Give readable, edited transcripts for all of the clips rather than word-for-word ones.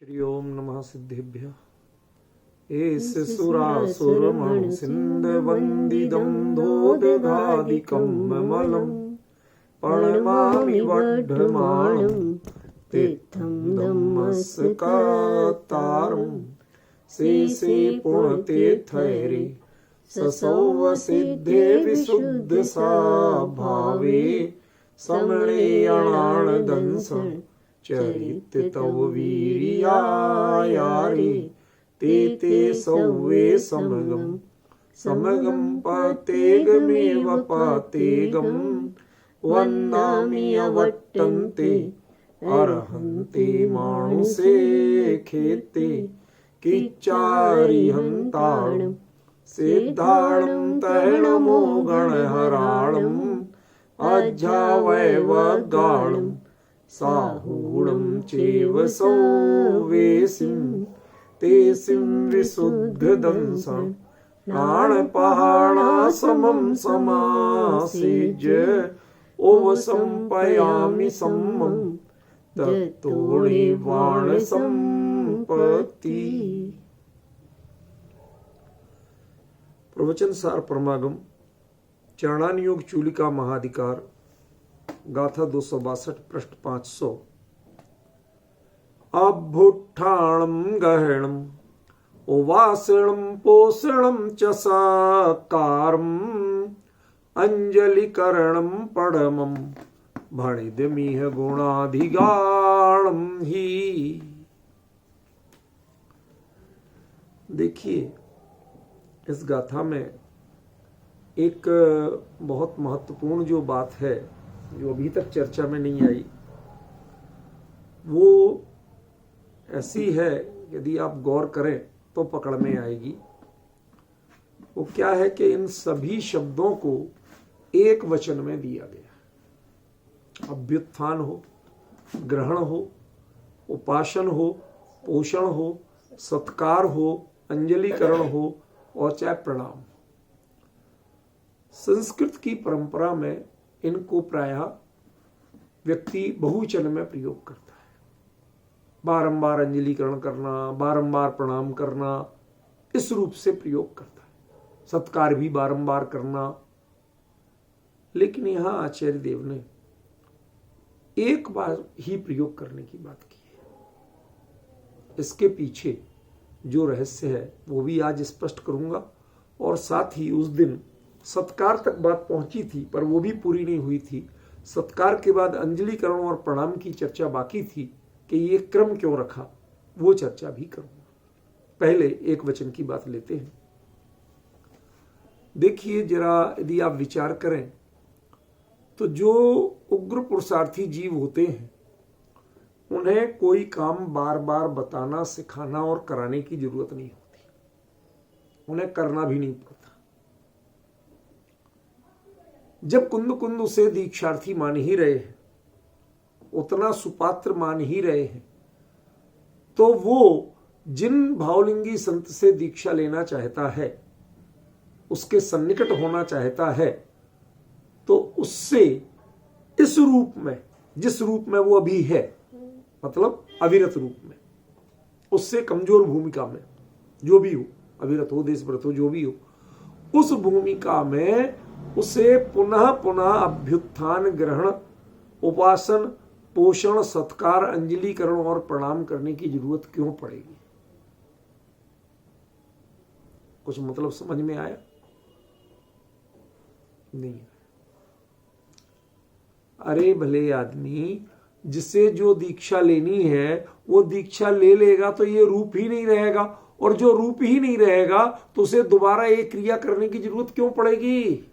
श्री ओम नमः सिद्धेभ्यः। एस सुरासुरमणु सिंध वंदिदं धोदघादिकं ममलं प्रणमामि वड्ढमाणं तीर्थं धम्मस्कातारं शेषे पुण्यतीर्थैरे ससौव सिद्धे विशुद्ध भावे समणे अणाणदंसं चरित तव वीर्यायारे ते सौवे समगम पतेगमेव पतेगम वन्दामि अवट्टन्ते अर्हन्ते मानुषे खेते किच्चारिहन्ताणं सिद्धाणं तैणमो गणहराणं अज्झावैवगाणं साहूणं चैव सौवेसिं तेसिं विशुद्धदंसं प्राणपहाणासमं समासेज्य ओवसंपयामि सम्मं तत्तोणिवाणसंपत्ति। प्रवचन सार परमागम चरणानुयोग चूलिका महाधिकार गाथा 262 पृष्ठ 500। अभुट्ठाणं गहणं उवासणं पोषणं च साकारम् अंजलिकरणं पडमं भणिदमिह गुणाधिगाणं ही। देखिए, इस गाथा में एक बहुत महत्वपूर्ण जो बात है जो अभी तक चर्चा में नहीं आई, वो ऐसी है, यदि आप गौर करें तो पकड़ में आएगी। वो क्या है कि इन सभी शब्दों को एक वचन में दिया गया। अभ्युत्थान हो, ग्रहण हो, उपासन हो, पोषण हो, सत्कार हो, अंजलिकरण हो और चाहे प्रणाम। संस्कृत की परंपरा में इनको प्रायः व्यक्ति बहुवचन में प्रयोग करता है। बारंबार अंजलिकरण करना, बारंबार प्रणाम करना, इस रूप से प्रयोग करता है। सत्कार भी बारंबार करना। लेकिन यहां आचार्य देव ने एक बार ही प्रयोग करने की बात की है। इसके पीछे जो रहस्य है वो भी आज स्पष्ट करूंगा, और साथ ही उस दिन सत्कार तक बात पहुंची थी पर वो भी पूरी नहीं हुई थी। सत्कार के बाद अंजलिकरण और प्रणाम की चर्चा बाकी थी कि ये क्रम क्यों रखा, वो चर्चा भी करूंगा। पहले एक वचन की बात लेते हैं। देखिए जरा, यदि आप विचार करें तो जो उग्र पुरुषार्थी जीव होते हैं उन्हें कोई काम बार बार बताना, सिखाना और कराने की जरूरत नहीं होती। उन्हें करना भी नहीं पड़ता। जब कुंद कुंद उसे दीक्षार्थी मान ही रहे हैं, उतना सुपात्र मान ही रहे हैं, तो वो जिन भावलिंगी संत से दीक्षा लेना चाहता है, उसके सन्निकट होना चाहता है, तो उससे इस रूप में, जिस रूप में वो अभी है, मतलब अविरत रूप में, उससे कमजोर भूमिका में, जो भी हो, अविरत हो, देशव्रत हो, जो भी हो, उस भूमिका में उसे पुनः पुनः अभ्युत्थान, ग्रहण, उपासन, पोषण, सत्कार, अंजलिकरण और प्रणाम करने की जरूरत क्यों पड़ेगी? कुछ मतलब समझ में आया? नहीं। अरे भले आदमी, जिसे जो दीक्षा लेनी है वो दीक्षा ले लेगा तो ये रूप ही नहीं रहेगा, और जो रूप ही नहीं रहेगा तो उसे दोबारा एक क्रिया करने की जरूरत क्यों पड़ेगी?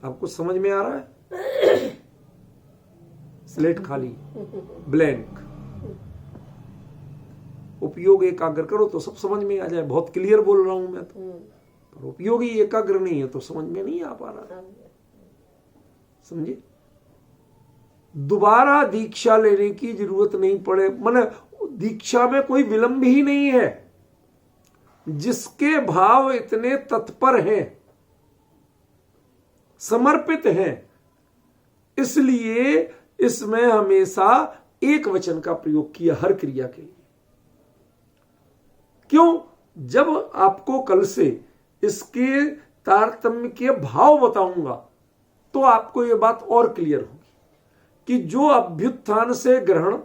आपको समझ में आ रहा है? स्लेट खाली, ब्लैंक। उपयोग एकाग्र करो तो सब समझ में आ जाए। बहुत क्लियर बोल रहा हूं मैं तो, पर उपयोग ही एकाग्र नहीं है तो समझ में नहीं आ पा रहा। समझे? दोबारा दीक्षा लेने की जरूरत नहीं पड़े, माने दीक्षा में कोई विलंब ही नहीं है। जिसके भाव इतने तत्पर हैं, समर्पित हैं, इसलिए इसमें हमेशा एक वचन का प्रयोग किया हर क्रिया के लिए। क्यों? जब आपको कल से इसके तारतम्य के भाव बताऊंगा तो आपको यह बात और क्लियर होगी कि जो अभ्युत्थान से ग्रहण,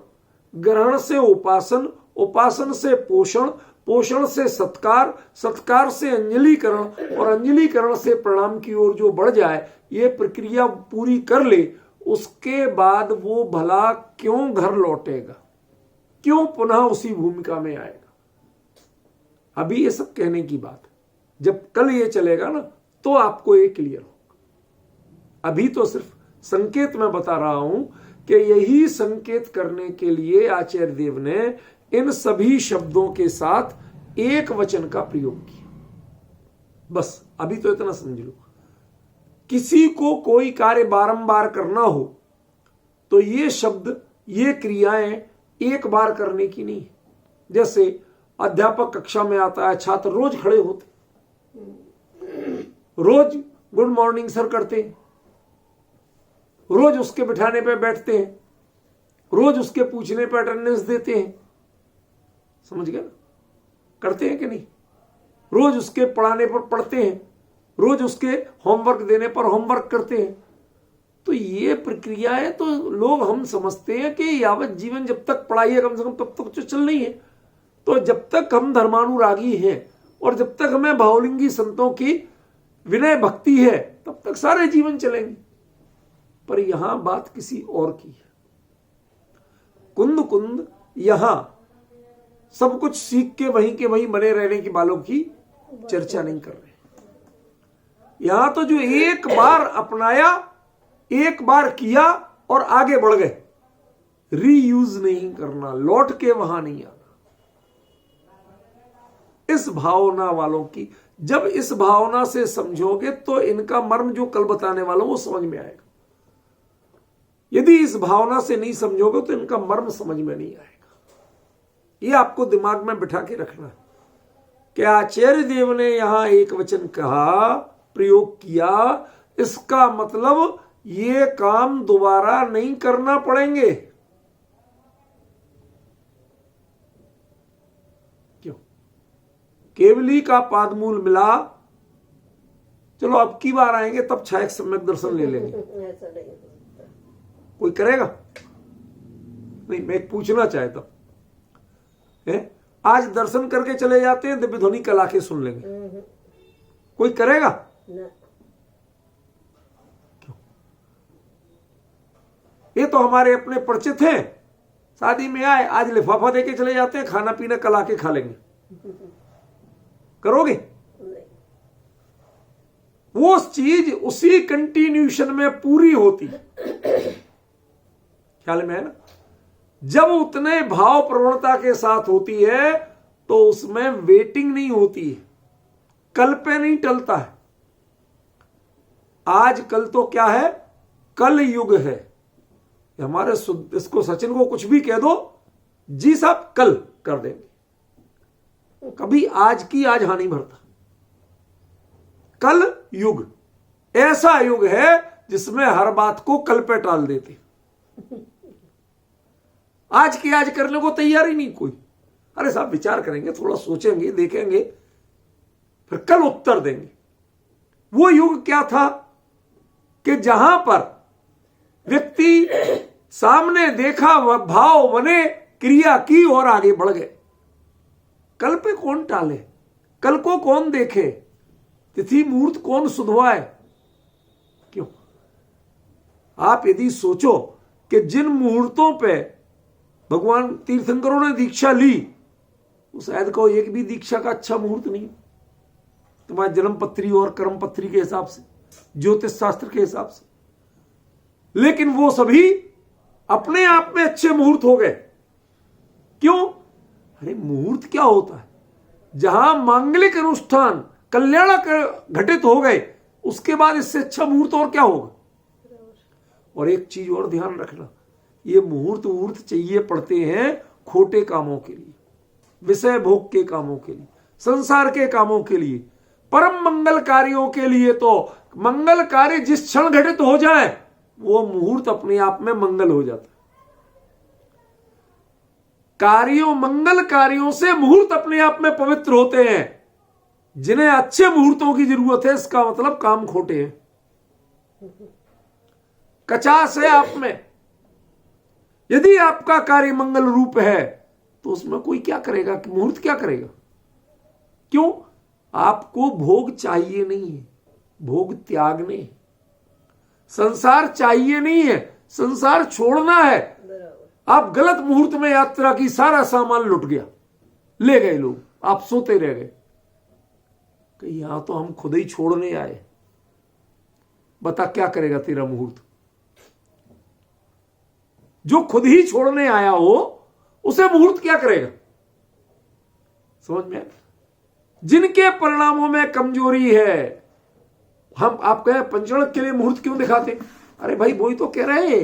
ग्रहण से उपासन, उपासन से पोषण, पोषण से सत्कार, सत्कार से अंजलिकरण और अंजलिकरण से प्रणाम की ओर जो बढ़ जाए, ये प्रक्रिया पूरी कर ले, उसके बाद वो भला क्यों घर लौटेगा, क्यों पुनः उसी भूमिका में आएगा। अभी ये सब कहने की बात है, जब कल ये चलेगा ना तो आपको ये क्लियर होगा। अभी तो सिर्फ संकेत मैं बता रहा हूं कि यही संकेत करने के लिए आचार्य देव ने इन सभी शब्दों के साथ एक वचन का प्रयोग किया। बस अभी तो इतना समझ लो, किसी को कोई कार्य बारंबार करना हो तो ये शब्द, ये क्रियाएं एक बार करने की नहीं है। जैसे अध्यापक कक्षा में आता है, छात्र रोज खड़े होते, रोज गुड मॉर्निंग सर करते हैं, रोज उसके बिठाने पे बैठते हैं, रोज उसके पूछने पे अटेंडेंस देते हैं। समझ गए? करते हैं कि नहीं? रोज उसके पढ़ाने पर पढ़ते हैं, रोज उसके होमवर्क देने पर होमवर्क करते हैं। तो ये प्रक्रिया है, तो लोग हम समझते हैं कि यावत जीवन जब तक पढ़ाई है कम से कम तब तक तो चल रही है। तो जब तक हम धर्मानुरागी हैं और जब तक हमें भावलिंगी संतों की विनय भक्ति है तब तक सारे जीवन चलेंगे। पर यहां बात किसी और की है। कुंद कुंद यहां सब कुछ सीख के वहीं बने रहने की बालों की चर्चा नहीं कर रहे। यहां तो जो एक बार अपनाया, एक बार किया और आगे बढ़ गए, रीयूज नहीं करना, लौट के वहां नहीं आना। इस भावना वालों की, जब इस भावना से समझोगे तो इनका मर्म जो कल बताने वाला वो समझ में आएगा। यदि इस भावना से नहीं समझोगे तो इनका मर्म समझ में नहीं आएगा। ये आपको दिमाग में बिठा के रखना है कि आचार्य देव ने यहां एक वचन कहा, प्रयोग किया, इसका मतलब ये काम दोबारा नहीं करना पड़ेंगे। क्यों? केवली का पादमूल मिला, चलो अब की बार आएंगे तब छायक सम्यक दर्शन ले लेंगे। कोई करेगा? नहीं, मैं एक पूछना चाहता हूं, आज दर्शन करके चले जाते हैं, दिव्य ध्वनि कल आके सुन लेंगे, कोई करेगा? क्यों? ये तो हमारे अपने परिचित हैं, शादी में आए, आज लिफाफा देके चले जाते हैं, खाना पीना कल आके खा लेंगे। करोगे? वो चीज उसी कंटिन्यूशन में पूरी होती, ख्याल में है ना? जब उतने भाव प्रवणता के साथ होती है तो उसमें वेटिंग नहीं होती है, कल पे नहीं टलता है। आज कल तो क्या है? कल युग है। हमारे इसको सचिन को कुछ भी कह दो, जी साहब कल कर देंगे, कभी आज की आज हानि भरता। कल युग ऐसा युग है जिसमें हर बात को कल पे टाल देते। आज की आज करने को तैयार ही नहीं कोई। अरे साहब विचार करेंगे, थोड़ा सोचेंगे, देखेंगे, फिर कल उत्तर देंगे। वो युग क्या था कि जहां पर व्यक्ति सामने देखा, वह भाव बने, क्रिया की और आगे बढ़ गए। कल पे कौन टाले? कल को कौन देखे? तिथि मुहूर्त कौन सुधवाए? क्यों? आप यदि सोचो कि जिन मुहूर्तों पे भगवान तीर्थंकरों ने दीक्षा ली, वो शायद को एक भी दीक्षा का अच्छा मुहूर्त नहीं। तुम्हारे जन्म पत्री और कर्म पत्री के हिसाब से, ज्योतिष शास्त्र के हिसाब से, लेकिन वो सभी अपने आप में अच्छे मुहूर्त हो गए। क्यों? अरे मुहूर्त क्या होता है? जहां मांगलिक अनुष्ठान कल्याणक घटित हो गए, उसके बाद इससे अच्छा मुहूर्त और क्या होगा? और एक चीज और ध्यान रखना, ये मुहूर्त चाहिए पड़ते हैं खोटे कामों के लिए, विषय भोग के कामों के लिए, संसार के कामों के लिए। परम मंगल कार्यों के लिए तो मंगल कार्य जिस क्षण घटित हो जाए वो मुहूर्त अपने आप में मंगल हो जाता है। कार्यों, मंगल कार्यों से मुहूर्त अपने आप में पवित्र होते हैं। जिन्हें अच्छे मुहूर्तों की जरूरत है, इसका मतलब काम खोटे हैं, कचास है आप में। यदि आपका कार्य मंगल रूप है तो उसमें कोई क्या करेगा कि मुहूर्त क्या करेगा? क्यों? आपको भोग चाहिए नहीं है, भोग त्यागने। संसार चाहिए नहीं है, संसार छोड़ना है। आप गलत मुहूर्त में यात्रा की, सारा सामान लुट गया, ले गए लोग, आप सोते रह गए कि यहां तो हम खुद ही छोड़ने आए। बता क्या करेगा तेरा मुहूर्त? जो खुद ही छोड़ने आया हो उसे मुहूर्त क्या करेगा? समझ में? जिनके परिणामों में कमजोरी है, हम आप कहें पंचणक के लिए मुहूर्त क्यों दिखाते? अरे भाई वही तो कह रहे,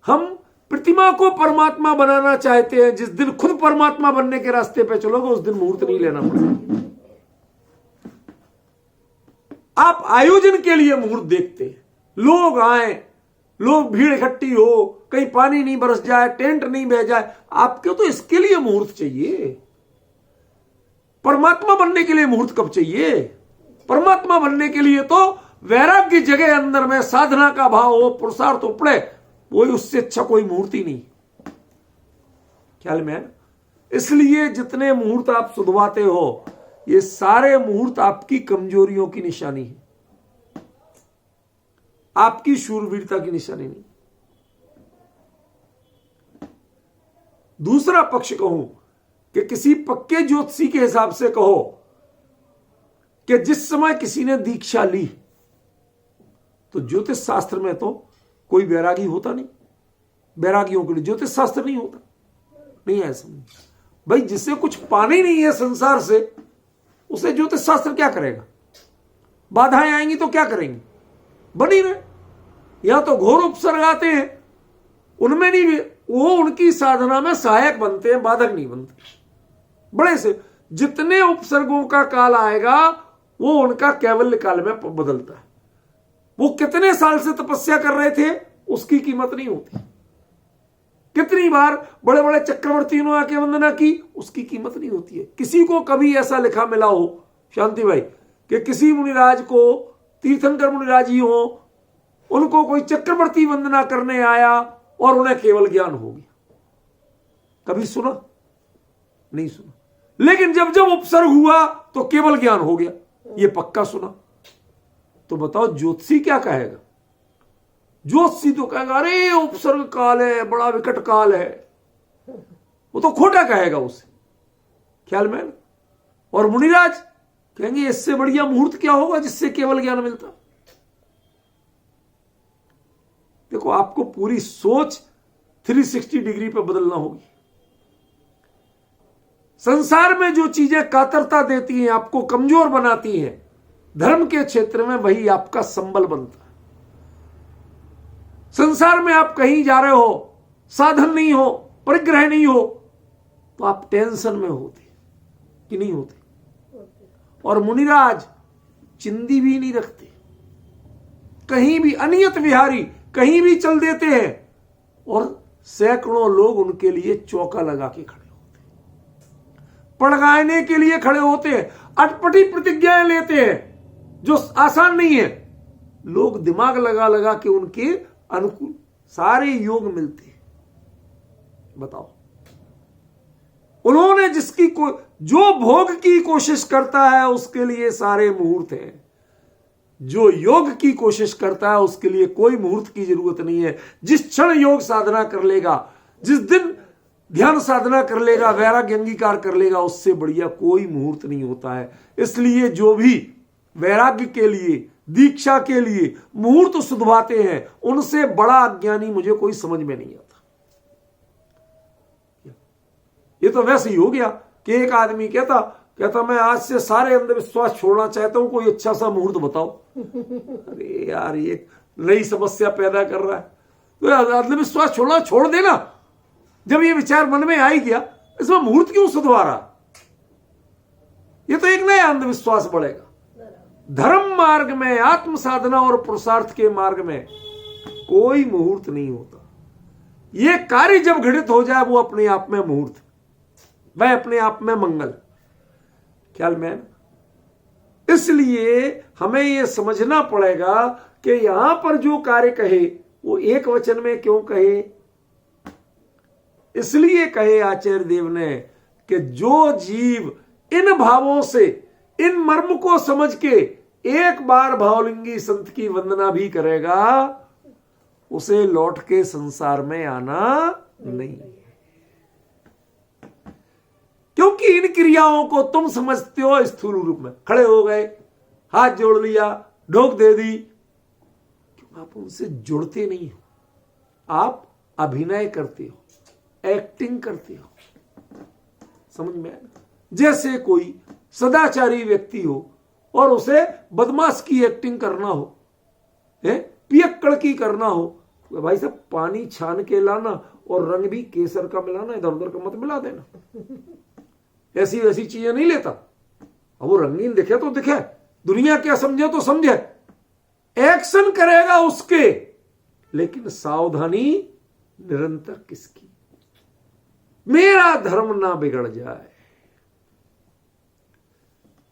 हम प्रतिमा को परमात्मा बनाना चाहते हैं। जिस दिन खुद परमात्मा बनने के रास्ते पे चलोगे उस दिन मुहूर्त नहीं लेना पड़ेगा। आप आयोजन के लिए मुहूर्त देखते हैं, लोग आए, लोग भीड़ इकट्ठी हो, कहीं पानी नहीं बरस जाए, टेंट नहीं बह जाए, आपको तो इसके लिए मुहूर्त चाहिए। परमात्मा बनने के लिए मुहूर्त कब चाहिए? परमात्मा बनने के लिए तो वैराग्य जगह अंदर में, साधना का भाव हो, पुरुषार्थ उपड़े, वही उससे अच्छा कोई मुहूर्त ही नहीं। ख्याल में है? इसलिए जितने मुहूर्त आप सुधवाते हो, ये सारे मुहूर्त आपकी कमजोरियों की निशानी है, आपकी शूरवीरता की निशानी नहीं। दूसरा पक्ष कहूं कि किसी पक्के ज्योतिषी के हिसाब से कहो कि जिस समय किसी ने दीक्षा ली, तो ज्योतिष शास्त्र में तो कोई वैरागी होता नहीं, वैरागियों के लिए ज्योतिष शास्त्र नहीं होता, नहीं है ऐसा। भाई जिसे कुछ पानी नहीं है संसार से, उसे ज्योतिष शास्त्र क्या करेगा? बाधाएं आएंगी तो क्या करेंगे? बनी रहे। यहां तो घोर उपसर्ग आते हैं, उनमें नहीं, वो उनकी साधना में सहायक बनते हैं, बाधक नहीं बनते। बड़े से जितने उपसर्गों का काल आएगा वो उनका कैवल्य काल में बदलता है। वो कितने साल से तपस्या कर रहे थे उसकी कीमत नहीं होती। कितनी बार बड़े बड़े चक्रवर्तियों ने आके वंदना की, उसकी कीमत नहीं होती है। किसी को कभी ऐसा लिखा मिला हो शांति भाई कि किसी मुनिराज को, तीर्थंकर मुनिराज ही हो, उनको कोई चक्रवर्ती वंदना करने आया और उन्हें केवल ज्ञान हो गया? कभी सुना? नहीं सुना। लेकिन जब जब उपसर्ग हुआ तो केवल ज्ञान हो गया, ये पक्का सुना। तो बताओ ज्योतिषी क्या कहेगा? ज्योतिषी तो कहेगा अरे उपसर्ग काल है, बड़ा विकट काल है, वो तो खोटा कहेगा उसे। ख्याल में? और मुनिराज कहेंगे इससे बढ़िया मुहूर्त क्या होगा जिससे केवल ज्ञान मिलता। देखो आपको पूरी सोच 360 डिग्री पे बदलना होगी। संसार में जो चीजें कातरता देती हैं, आपको कमजोर बनाती हैं, धर्म के क्षेत्र में वही आपका संबल बनता है। संसार में आप कहीं जा रहे हो, साधन नहीं हो, परिग्रह नहीं हो, तो आप टेंशन में होते कि नहीं होते? और मुनिराज चिंदी भी नहीं रखते, कहीं भी अनियत विहारी, कहीं भी चल देते हैं, और सैकड़ों लोग उनके लिए चौका लगा के खड़े होते हैं, पड़गाने के लिए खड़े होते हैं, अटपटी प्रतिज्ञाएं लेते हैं जो आसान नहीं है। लोग दिमाग लगा लगा के उनके अनुकूल सारे योग मिलते हैं। बताओ, उन्होंने जिसकी जो भोग की कोशिश करता है उसके लिए सारे मुहूर्त हैं, जो योग की कोशिश करता है उसके लिए कोई मुहूर्त की जरूरत नहीं है। जिस क्षण योग साधना कर लेगा, जिस दिन ध्यान साधना कर लेगा, वैराग्य अंगीकार कर लेगा, उससे बढ़िया कोई मुहूर्त नहीं होता है। इसलिए जो भी वैराग्य के लिए, दीक्षा के लिए मुहूर्त सुधवाते हैं, उनसे बड़ा अज्ञानी मुझे कोई समझ में नहीं आता। ये तो वैसे ही हो गया कि एक आदमी कहता मैं आज से सारे अंधविश्वास छोड़ना चाहता हूं, कोई अच्छा सा मुहूर्त बताओ। अरे यार ये नई समस्या पैदा कर रहा है। तो अंधविश्वास छोड़ देना। जब ये विचार मन में आ ही गया, इसमें मुहूर्त क्यों सुधवा रहा? ये तो एक नया अंधविश्वास बढ़ेगा। धर्म मार्ग में, आत्म साधना और पुरुषार्थ के मार्ग में कोई मुहूर्त नहीं होता। ये कार्य जब घटित हो जाए वो अपने आप में मुहूर्त, वह अपने आप में मंगल। ख्याल में? इसलिए हमें यह समझना पड़ेगा कि यहां पर जो कार्य कहे वो एक वचन में क्यों कहे। इसलिए कहे आचार्य देव ने कि जो जीव इन भावों से, इन मर्म को समझ के एक बार भावलिंगी संत की वंदना भी करेगा, उसे लौट के संसार में आना नहीं। क्योंकि इन क्रियाओं को तुम समझते हो स्थूल रूप में, खड़े हो गए, हाथ जोड़ लिया, ढोक दे दी, क्यों आप उनसे जुड़ते नहीं हो। आप अभिनय करते हो, एक्टिंग करते हो। समझ में आया? जैसे कोई सदाचारी व्यक्ति हो और उसे बदमाश की एक्टिंग करना हो, पियक्कड़ की करना हो, तो भाई साहब पानी छान के लाना और रंग भी केसर का मिलाना, इधर उधर का मत मिला देना। ऐसी वैसी चीजें नहीं लेता। अब वो रंगीन दिखे तो दिखे, दुनिया क्या समझे तो समझे, एक्शन करेगा उसके, लेकिन सावधानी निरंतर किसकी? मेरा धर्म ना बिगड़ जाए।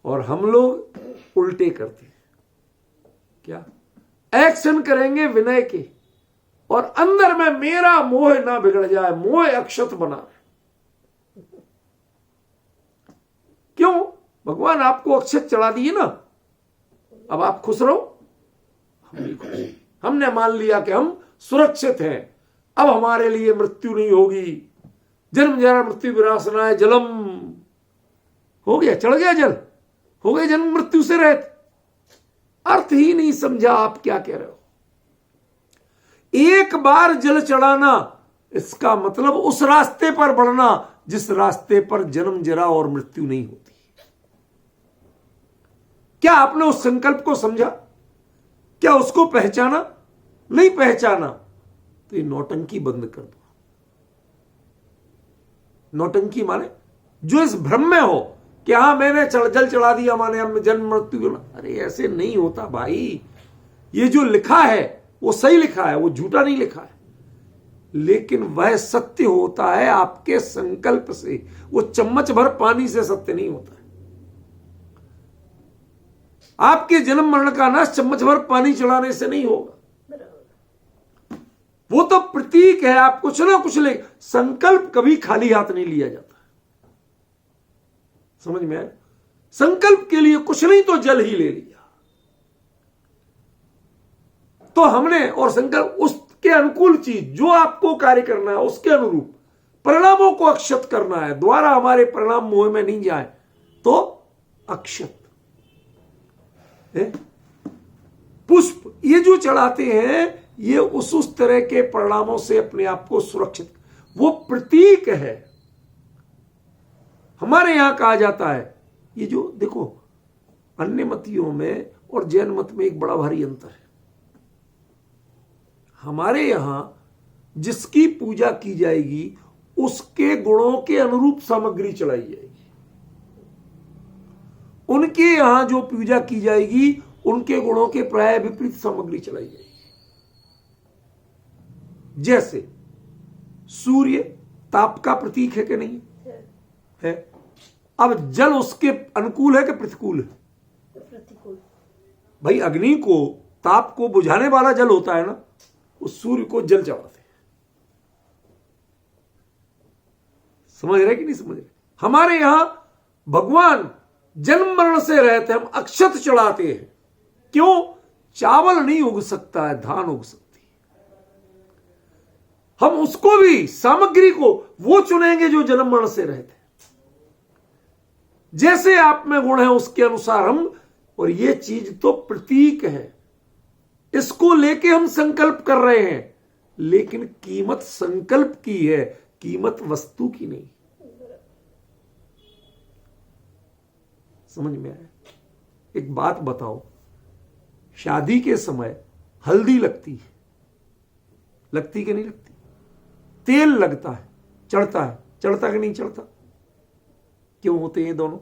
और हम लोग उल्टे करते हैं। क्या? एक्शन करेंगे विनय के, और अंदर में मेरा मोह ना बिगड़ जाए, मोह अक्षत बना। क्यों? भगवान आपको अक्षत चढ़ा दिए ना, अब आप खुश रहो, हम भी खुश। हमने मान लिया कि हम सुरक्षित हैं, अब हमारे लिए मृत्यु नहीं होगी, जन्म जरा मृत्यु विनाशनाय जलम, हो गया, चढ़ गया जल, हो गए जन्म मृत्यु से रहित। अर्थ ही नहीं समझा आप क्या कह रहे हो। एक बार जल चढ़ाना, इसका मतलब उस रास्ते पर बढ़ना जिस रास्ते पर जन्म जरा और मृत्यु नहीं होती। क्या आपने उस संकल्प को समझा? क्या उसको पहचाना? नहीं पहचाना तो ये नौटंकी बंद कर दो। नौटंकी माने जो इस भ्रम में हो कि हाँ मैंने जल चढ़ा दिया माने अब जन्म मृत्यु, अरे ऐसे नहीं होता भाई। ये जो लिखा है वो सही लिखा है, वो झूठा नहीं लिखा है, लेकिन वह सत्य होता है आपके संकल्प से। वो चम्मच भर पानी से सत्य नहीं होता है। आपके जन्म मरण का नाश चम्मच भर पानी चढ़ाने से नहीं होगा। वो तो प्रतीक है, आप कुछ ना कुछ ले। संकल्प कभी खाली हाथ नहीं लिया जाता। समझ में आया? संकल्प के लिए कुछ नहीं तो जल ही ले लिया। तो हमने, और संकल्प उसके अनुकूल चीज जो आपको कार्य करना है उसके अनुरूप परिणामों को अक्षत करना है, द्वारा हमारे परिणाम मोह में नहीं जाए तो अक्षत। पुष्प ये जो चढ़ाते हैं ये उस तरह के परिणामों से अपने आप को सुरक्षित, वो प्रतीक है। हमारे यहां कहा जाता है, ये जो देखो अन्य मतियों में और जैन मत में एक बड़ा भारी अंतर है। हमारे यहां जिसकी पूजा की जाएगी उसके गुणों के अनुरूप सामग्री चढ़ाई जाएगी। उनके यहां जो पूजा की जाएगी उनके गुणों के प्राय विपरीत सामग्री चढ़ाई जाएगी। जैसे सूर्य ताप का प्रतीक है कि नहीं है? अब जल उसके अनुकूल है कि प्रतिकूल है? प्रतिकूल। भाई अग्नि को, ताप को बुझाने वाला जल होता है ना, उस सूर्य को जल चढ़ाते हैं। समझ रहे कि नहीं समझ रहे? हमारे यहां भगवान जन्म मरण से रहते, हम अक्षत चढ़ाते हैं। क्यों? चावल नहीं उग सकता है, धान उग सकती है। हम उसको भी, सामग्री को वो चुनेंगे जो जन्म मरण से रहते हैं। जैसे आप में गुण है उसके अनुसार हम, और ये चीज तो प्रतीक है, इसको लेके हम संकल्प कर रहे हैं, लेकिन कीमत संकल्प की है, कीमत वस्तु की नहीं। समझ में आया? एक बात बताओ, शादी के समय हल्दी लगती है, लगती कि नहीं लगती? तेल लगता है, चढ़ता है, चढ़ता कि नहीं चढ़ता? क्यों होते हैं दोनों?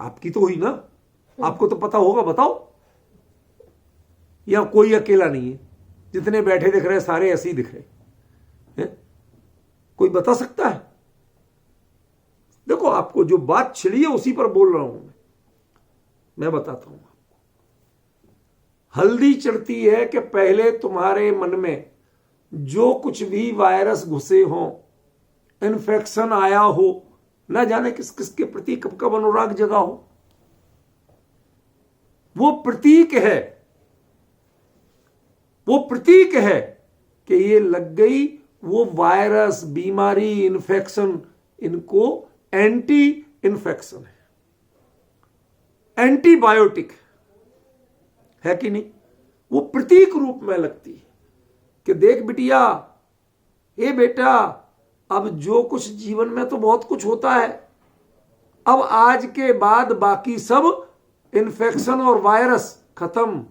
आपकी तो हुई ना, आपको तो पता होगा, बताओ। या कोई अकेला नहीं है? जितने बैठे दिख रहे सारे ऐसे ही दिख रहे हैं? कोई बता सकता है? देखो, आपको जो बात छिड़ी है उसी पर बोल रहा हूं मैं बताता हूं आपको। हल्दी चढ़ती है कि पहले तुम्हारे मन में जो कुछ भी वायरस घुसे हो, इन्फेक्शन आया हो, ना जाने किस किस के प्रति कब कब अनुराग जगा हो, वो प्रतीक है, वो प्रतीक है कि ये लग गई वो वायरस, बीमारी, इन्फेक्शन, इनको एंटी इन्फेक्शन है, एंटीबायोटिक है कि नहीं? वो प्रतीक रूप में लगती है कि देख बिटिया, ए बेटा, अब जो कुछ जीवन में तो बहुत कुछ होता है, अब आज के बाद बाकी सब इन्फेक्शन और वायरस खत्म।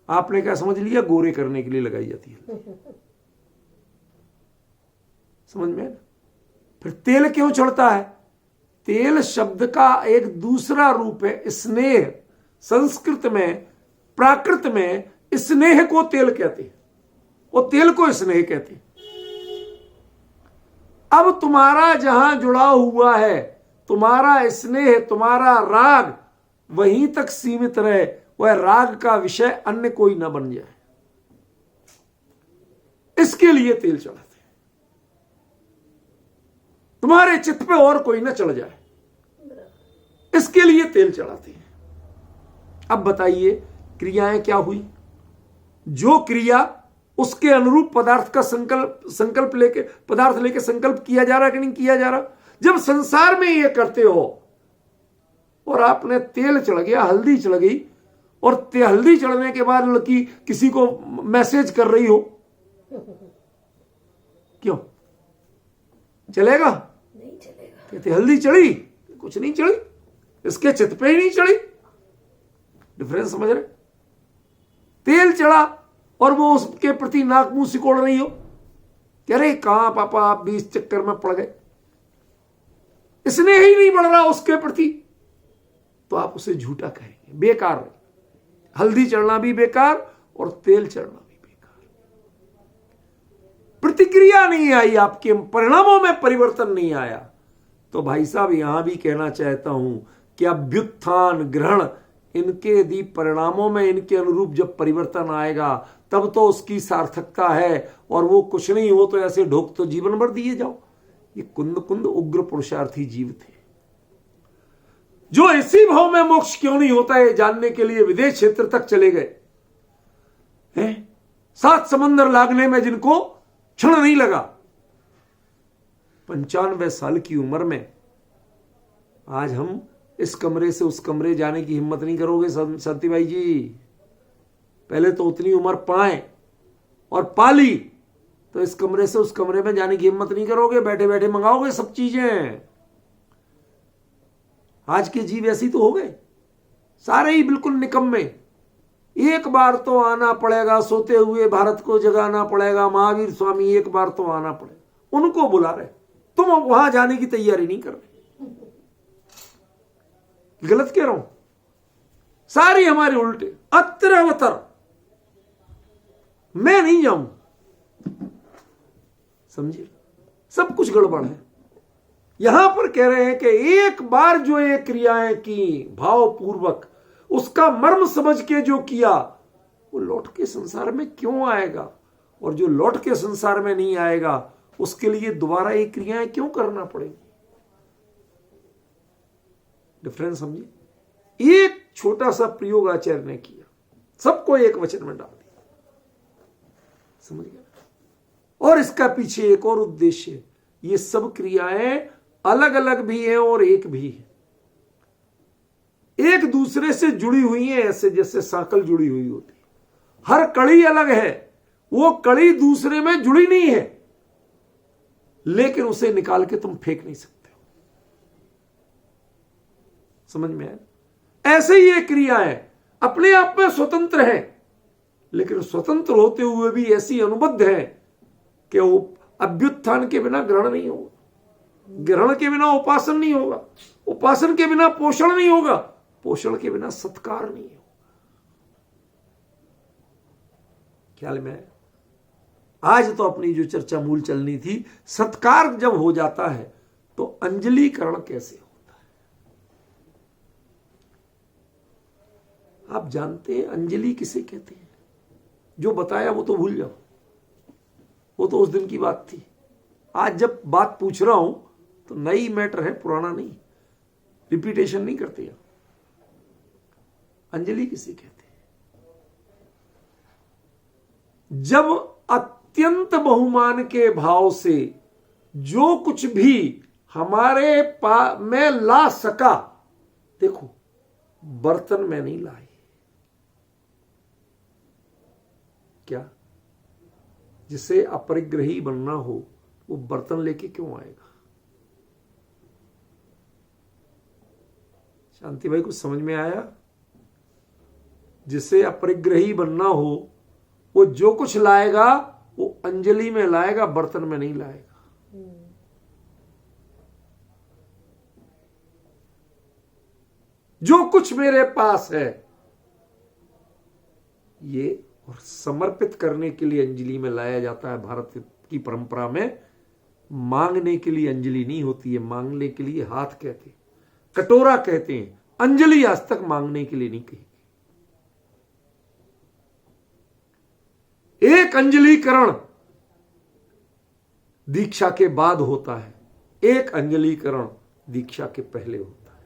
आपने क्या समझ लिया? गोरे करने के लिए लगाई जाती है, समझ में? फिर तेल क्यों चढ़ता है? तेल शब्द का एक दूसरा रूप है स्नेह। संस्कृत में, प्राकृत में स्नेह को तेल कहते हैं और तेल को स्नेह कहते हैं। अब तुम्हारा जहां जुड़ा हुआ है, तुम्हारा स्नेह, तुम्हारा राग वहीं तक सीमित रहे, वह राग का विषय अन्य कोई ना बन जाए, इसके लिए तेल चढ़ाते हैं। तुम्हारे चित्त पे और कोई ना चढ़ जाए, इसके लिए तेल चढ़ाते हैं। अब बताइए, क्रियाएं क्या हुई? जो क्रिया उसके अनुरूप पदार्थ का संकल्प लेके, पदार्थ लेके संकल्प किया जा रहा कि नहीं किया जा रहा? जब संसार में ये करते हो और आपने तेल चढ़ गया, हल्दी चढ़ गई, और हल्दी चढ़ने के बाद लड़की किसी को मैसेज कर रही हो, क्यों चलेगा? नहीं चलेगा। कहते हल्दी चढ़ी, कुछ नहीं चढ़ी, इसके चित्त पे ही नहीं चढ़ी। डिफरेंस समझ रहे? तेल चढ़ा और वो उसके प्रति नाक मुंह सिकोड़ रही हो, कह रहे कहां पापा आप भी इस चक्कर में पड़ गए, इसने ही नहीं बढ़ रहा उसके प्रति, तो आप उसे झूठा कहेंगे, बेकार है। हल्दी चढ़ना भी बेकार और तेल चढ़ना भी बेकार। प्रतिक्रिया नहीं आई, आपके परिणामों में परिवर्तन नहीं आया, तो भाई साहब यहां भी कहना चाहता हूं कि अभ्युत्थान, ग्रहण, इनके यदि परिणामों में इनके अनुरूप जब परिवर्तन आएगा तब तो उसकी सार्थकता है, और वो कुछ नहीं हो तो ऐसे ढोक तो जीवन भर दिए जाओ। ये कुंद कुंद उग्र पुरुषार्थी जीव थे, जो इसी भाव में मोक्ष क्यों नहीं होता है जानने के लिए विदेश क्षेत्र तक चले गए हैं। 7 समंदर लागने में जिनको क्षण नहीं लगा। 95 साल की उम्र में आज हम इस कमरे से उस कमरे जाने की हिम्मत नहीं करोगे शांति भाई जी। पहले तो उतनी उम्र पाए और पाली तो इस कमरे से उस कमरे में जाने की हिम्मत नहीं करोगे, बैठे बैठे मंगाओगे सब चीजें। आज के जीव ऐसी तो हो गए, सारे ही बिल्कुल निकम्मे। एक बार तो आना पड़ेगा, सोते हुए भारत को जगाना पड़ेगा, महावीर स्वामी एक बार तो आना पड़ेगा, उनको बुला रहे, तुम वहां जाने की तैयारी नहीं कर रहे। गलत कह रहा हूं? सारी हमारे उल्टे, अत्र अवतर, मैं नहीं जाऊं, समझिए सब कुछ गड़बड़ है। यहां पर कह रहे हैं कि एक बार जो ये क्रियाएं की भावपूर्वक, उसका मर्म समझ के जो किया, वो लौट के संसार में क्यों आएगा, और जो लौट के संसार में नहीं आएगा उसके लिए दोबारा ये क्रियाएं क्यों करना पड़ेगी। डिफरेंस समझिए। एक छोटा सा प्रयोग आचार्य ने किया, सबको एक वचन में डाल दिया, समझ गया। और इसका पीछे एक और उद्देश्य है। ये सब क्रियाएं अलग अलग भी हैं और एक भी है, एक दूसरे से जुड़ी हुई हैं, ऐसे जैसे सांकल जुड़ी हुई होती है। हर कड़ी अलग है, वो कड़ी दूसरे में जुड़ी नहीं है, लेकिन उसे निकाल के तुम फेंक नहीं सकते हो। समझ में आया? ऐसे ही ये क्रियाएं अपने आप में स्वतंत्र हैं, लेकिन स्वतंत्र होते हुए भी ऐसी अनुबद्ध है कि वो अभ्युत्थान के बिना ग्रहण नहीं होगा, ग्रहण के बिना उपासन नहीं होगा, उपासन के बिना पोषण नहीं होगा, पोषण के बिना सत्कार नहीं होगा। ख्याल में है? आज तो अपनी जो चर्चा मूल चलनी थी, सत्कार जब हो जाता है तो अंजलिकरण कैसे होता है। आप जानते हैं अंजलि किसे कहते हैं? जो बताया वो तो भूल जाओ, वो तो उस दिन की बात थी। आज जब बात पूछ रहा हूं तो नई मैटर है, पुराना नहीं, रिपीटेशन नहीं करते। अंजलि किसे कहते हैं? जब अत्यंत बहुमान के भाव से जो कुछ भी हमारे में ला सका, देखो बर्तन में नहीं लाई, क्या जिसे अपरिग्रही बनना हो वो बर्तन लेके क्यों आएगा? शांति भाई कुछ समझ में आया? जिसे अपरिग्रही बनना हो वो जो कुछ लाएगा वो अंजलि में लाएगा, बर्तन में नहीं लाएगा। जो कुछ मेरे पास है ये और समर्पित करने के लिए अंजलि में लाया जाता है। भारत की परंपरा में मांगने के लिए अंजलि नहीं होती है, मांगने के लिए हाथ कहते हैं, कटोरा कहते हैं। अंजलि आज तक मांगने के लिए नहीं कही। एक अंजलिकरण दीक्षा के बाद होता है, एक अंजलिकरण दीक्षा के पहले होता है।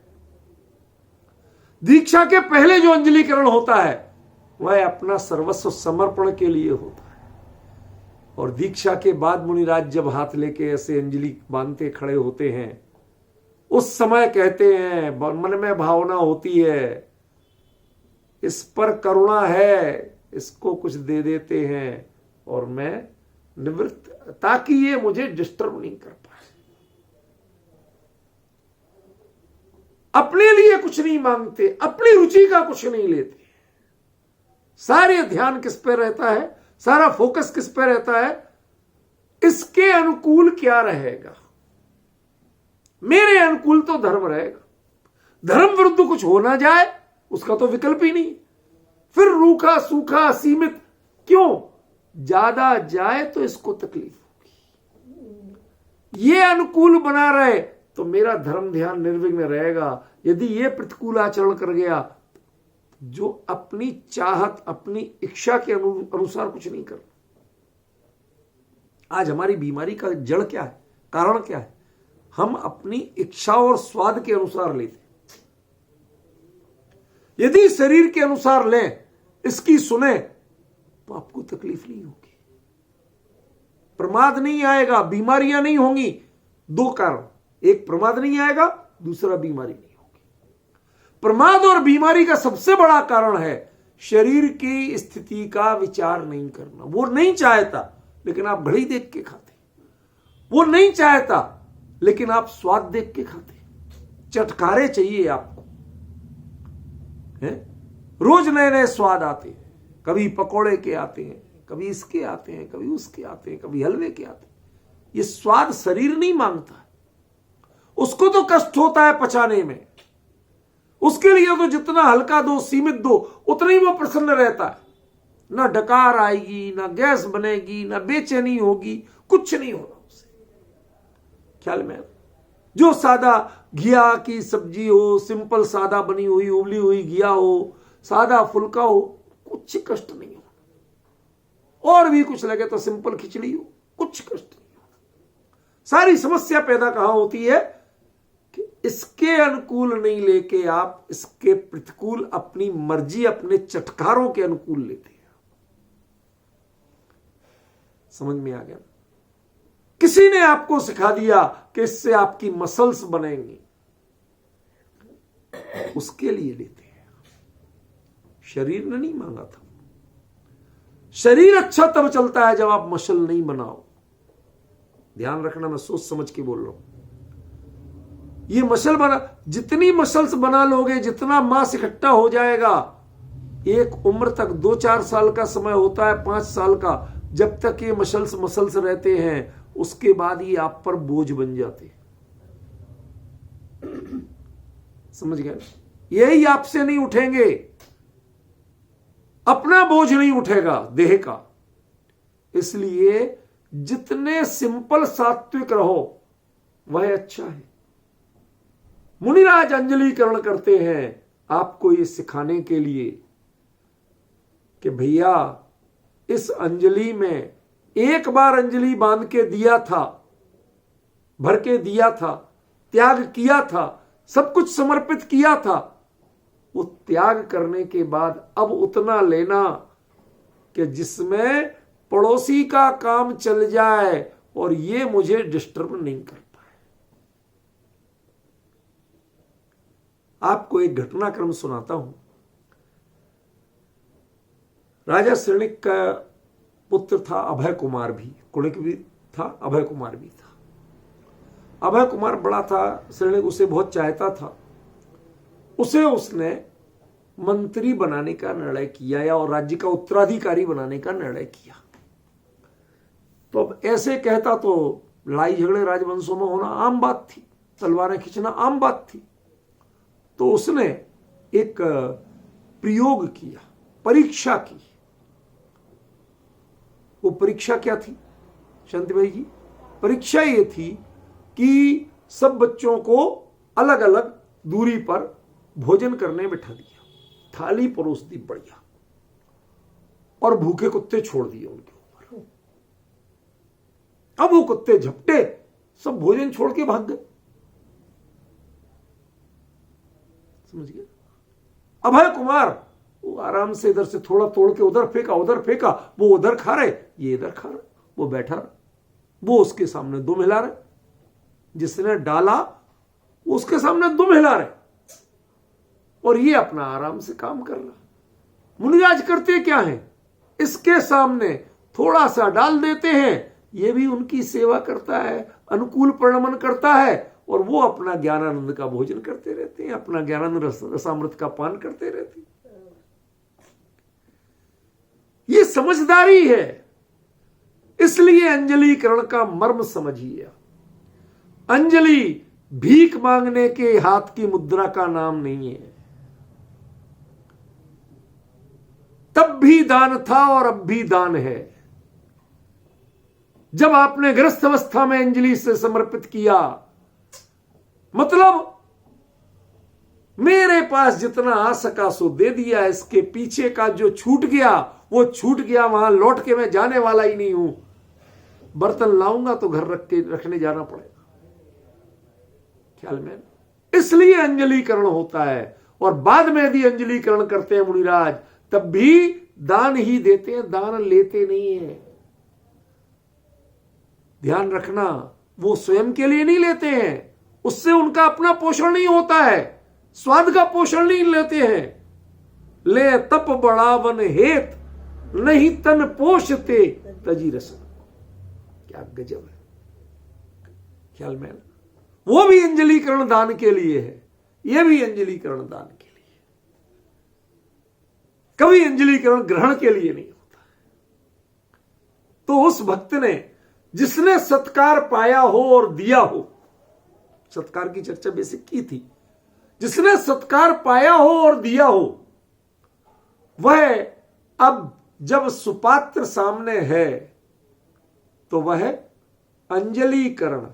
दीक्षा के पहले जो अंजलिकरण होता है वह अपना सर्वस्व समर्पण के लिए होता है, और दीक्षा के बाद मुनिराज जब हाथ लेके ऐसे अंजलि बांधते खड़े होते हैं, उस समय कहते हैं, मन में भावना होती है इस पर करुणा है, इसको कुछ दे देते हैं और मैं निवृत्त, ताकि ये मुझे डिस्टर्ब नहीं कर पाए। अपने लिए कुछ नहीं मांगते, अपनी रुचि का कुछ नहीं लेते। सारे ध्यान किस पे रहता है, सारा फोकस किस पे रहता है? इसके अनुकूल क्या रहेगा, मेरे अनुकूल तो धर्म रहेगा, धर्म विरुद्ध कुछ हो ना जाए उसका तो विकल्प ही नहीं। फिर रूखा सूखा सीमित क्यों, ज्यादा जाए तो इसको तकलीफ होगी। ये अनुकूल बना रहे तो मेरा धर्म ध्यान निर्विघ्न रहेगा। यदि ये प्रतिकूल आचरण कर गया, जो अपनी चाहत अपनी इच्छा के अनुसार कुछ नहीं कर। आज हमारी बीमारी का जड़ क्या है, कारण क्या है? हम अपनी इच्छा और स्वाद के अनुसार लेते। यदि शरीर के अनुसार लें, इसकी सुने, तो आपको तकलीफ नहीं होगी, प्रमाद नहीं आएगा, बीमारियां नहीं होंगी। दो कारण, एक प्रमाद नहीं आएगा, दूसरा बीमारी नहीं होगी। प्रमाद और बीमारी का सबसे बड़ा कारण है शरीर की स्थिति का विचार नहीं करना। वो नहीं चाहता लेकिन आप घड़ी देख के खाते, वो नहीं चाहता लेकिन आप स्वाद देख के खाते, चटकारे चाहिए आपको है? रोज नए नए स्वाद आते हैं, कभी पकोड़े के आते हैं, कभी इसके आते हैं, कभी उसके आते हैं, कभी हलवे के आते हैं। ये स्वाद शरीर नहीं मांगता है, उसको तो कष्ट होता है पचाने में, उसके लिए तो जितना हल्का दो, सीमित दो, उतना ही वो प्रसन्न रहता है। ना डकार आएगी, ना गैस बनेगी, ना बेचैनी होगी, कुछ नहीं होगा उसे। ख्याल में? जो सादा घिया की सब्जी हो, सिंपल सादा बनी हुई उबली हुई घिया हो, सादा फुल्का हो, कुछ कष्ट नहीं हो। और भी कुछ लगे तो सिंपल खिचड़ी हो, कुछ कष्ट नहीं हो। सारी समस्या पैदा कहां होती है कि इसके अनुकूल नहीं लेके आप इसके प्रतिकूल अपनी मर्जी, अपने चटकारों के अनुकूल लेते हैं। समझ में आ गया? किसी ने आपको सिखा दिया कि इससे आपकी मसल्स बनेंगी, उसके लिए लेते हैं। शरीर ने नहीं मांगा था। शरीर अच्छा तब चलता है जब आप मसल नहीं बनाओ। ध्यान रखना, मैं सोच समझ के बोल रहा हूं। ये मसल बना, जितनी मसल्स बना लोगे, जितना मांस इकट्ठा हो जाएगा, एक उम्र तक 2-4 साल का समय होता है, 5 साल का, जब तक ये मसल्स रहते हैं, उसके बाद ही आप पर बोझ बन जाते। समझ गए? यही आपसे नहीं उठेंगे, अपना बोझ नहीं उठेगा देह का। इसलिए जितने सिंपल सात्विक रहो वह अच्छा है। मुनिराज अंजलिकरण करते हैं आपको ये सिखाने के लिए कि भैया इस अंजलि में एक बार अंजलि बांध के दिया था, भर के दिया था, त्याग किया था, सब कुछ समर्पित किया था, वो त्याग करने के बाद अब उतना लेना कि जिसमें पड़ोसी का काम चल जाए और ये मुझे डिस्टर्ब नहीं कर पाए। आपको एक घटनाक्रम सुनाता हूं। राजा श्रेणिक का पुत्र था अभय कुमार भी, कुणिक भी था, अभय कुमार भी था। अभय कुमार बड़ा था, श्रेणिक उसे बहुत चाहता था। उसने मंत्री बनाने का निर्णय किया या और राज्य का उत्तराधिकारी बनाने का निर्णय किया। तो अब ऐसे कहता तो लड़ाई झगड़े राजवंशों में होना आम बात थी, तलवारें खींचना आम बात थी। तो उसने एक प्रयोग किया, परीक्षा की। वो परीक्षा क्या थी शांति भाई जी? परीक्षा ये थी कि सब बच्चों को अलग अलग दूरी पर भोजन करने बिठा दिया, थाली परोस दी बढ़िया, और भूखे कुत्ते छोड़ दिए उनके ऊपर। अब वो कुत्ते झपटे, सब भोजन छोड़ के भाग गए। समझ गए? अभय कुमार वो आराम से इधर से थोड़ा तोड़ के उधर फेंका, उधर फेंका, वो उधर खा रहे, ये इधर खा रहे, वो बैठा रहा, वो उसके सामने दुम हिला रहे, जिसने डाला वो उसके सामने दुम हिला रहे, और ये अपना आराम से काम कर रहा। मुनिराज करते क्या है, इसके सामने थोड़ा सा डाल देते हैं, ये भी उनकी सेवा करता है, अनुकूल प्रणमन करता है, और वो अपना ज्ञानानंद का भोजन करते रहते हैं, अपना ज्ञानानंद रसामृत का पान करते रहते हैं। ये समझदारी है। इसलिए अंजलिकरण का मर्म समझिए। अंजलि भीख मांगने के हाथ की मुद्रा का नाम नहीं है। तब भी दान था और अब भी दान है। जब आपने गृहस्थ अवस्था में अंजलि से समर्पित किया, मतलब मेरे पास जितना आ सका सो दे दिया, इसके पीछे का जो छूट गया वो छूट गया, वहां लौट के मैं जाने वाला ही नहीं हूं। बर्तन लाऊंगा तो घर रखने जाना पड़ेगा, ख्याल में। इसलिए अंजलिकरण होता है। और बाद में यदि अंजलिकरण करते हैं मुनिराज, तब भी दान ही देते हैं, दान लेते नहीं है। ध्यान रखना, वो स्वयं के लिए नहीं लेते हैं, उससे उनका अपना पोषण नहीं होता है, स्वाद का पोषण नहीं लेते हैं। ले तप बढ़ावन हेत नहीं तन पोषते तजी रस। क्या गजब है, ख्याल में। वो भी अंजलिकरण दान के लिए है, यह भी अंजलिकरण दान के लिए। कभी अंजलिकरण ग्रहण के लिए नहीं होता। तो उस भक्त ने, जिसने सत्कार पाया हो और दिया हो, सत्कार की चर्चा बेसिक की थी, जिसने सत्कार पाया हो और दिया हो, वह अब जब सुपात्र सामने है तो वह अंजलिकरण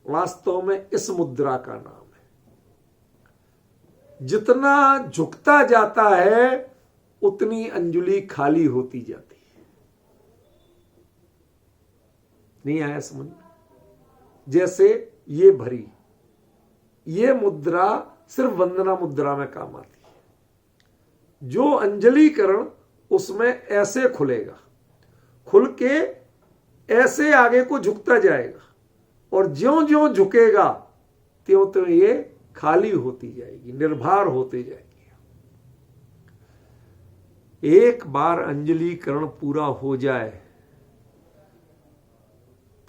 वास्तव में इस मुद्रा का नाम है। जितना झुकता जाता है उतनी अंजलि खाली होती जाती है। नहीं आया समझ में? जैसे ये भरी, ये मुद्रा सिर्फ वंदना मुद्रा में काम आती है। जो अंजलिकरण उसमें ऐसे खुलेगा, खुल के ऐसे आगे को झुकता जाएगा, और ज्यों ज्यों झुकेगा त्यों त्यों ये खाली होती जाएगी, निर्भर होती जाएगी। एक बार अंजलिकरण पूरा हो जाए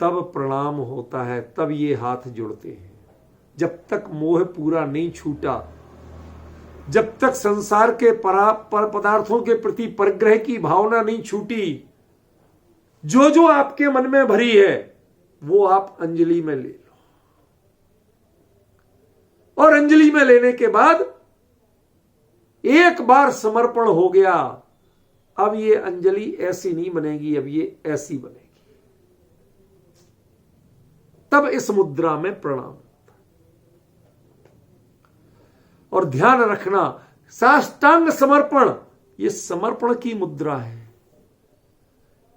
तब प्रणाम होता है, तब ये हाथ जुड़ते हैं। जब तक मोह पूरा नहीं छूटा, जब तक संसार के पदार्थों के प्रति परिग्रह की भावना नहीं छूटी, जो जो आपके मन में भरी है वो आप अंजलि में ले लो। और अंजलि में लेने के बाद एक बार समर्पण हो गया, अब ये अंजलि ऐसी नहीं बनेगी, अब ये ऐसी बनेगी। तब इस मुद्रा में प्रणाम। और ध्यान रखना, साष्टांग समर्पण ये समर्पण की मुद्रा है,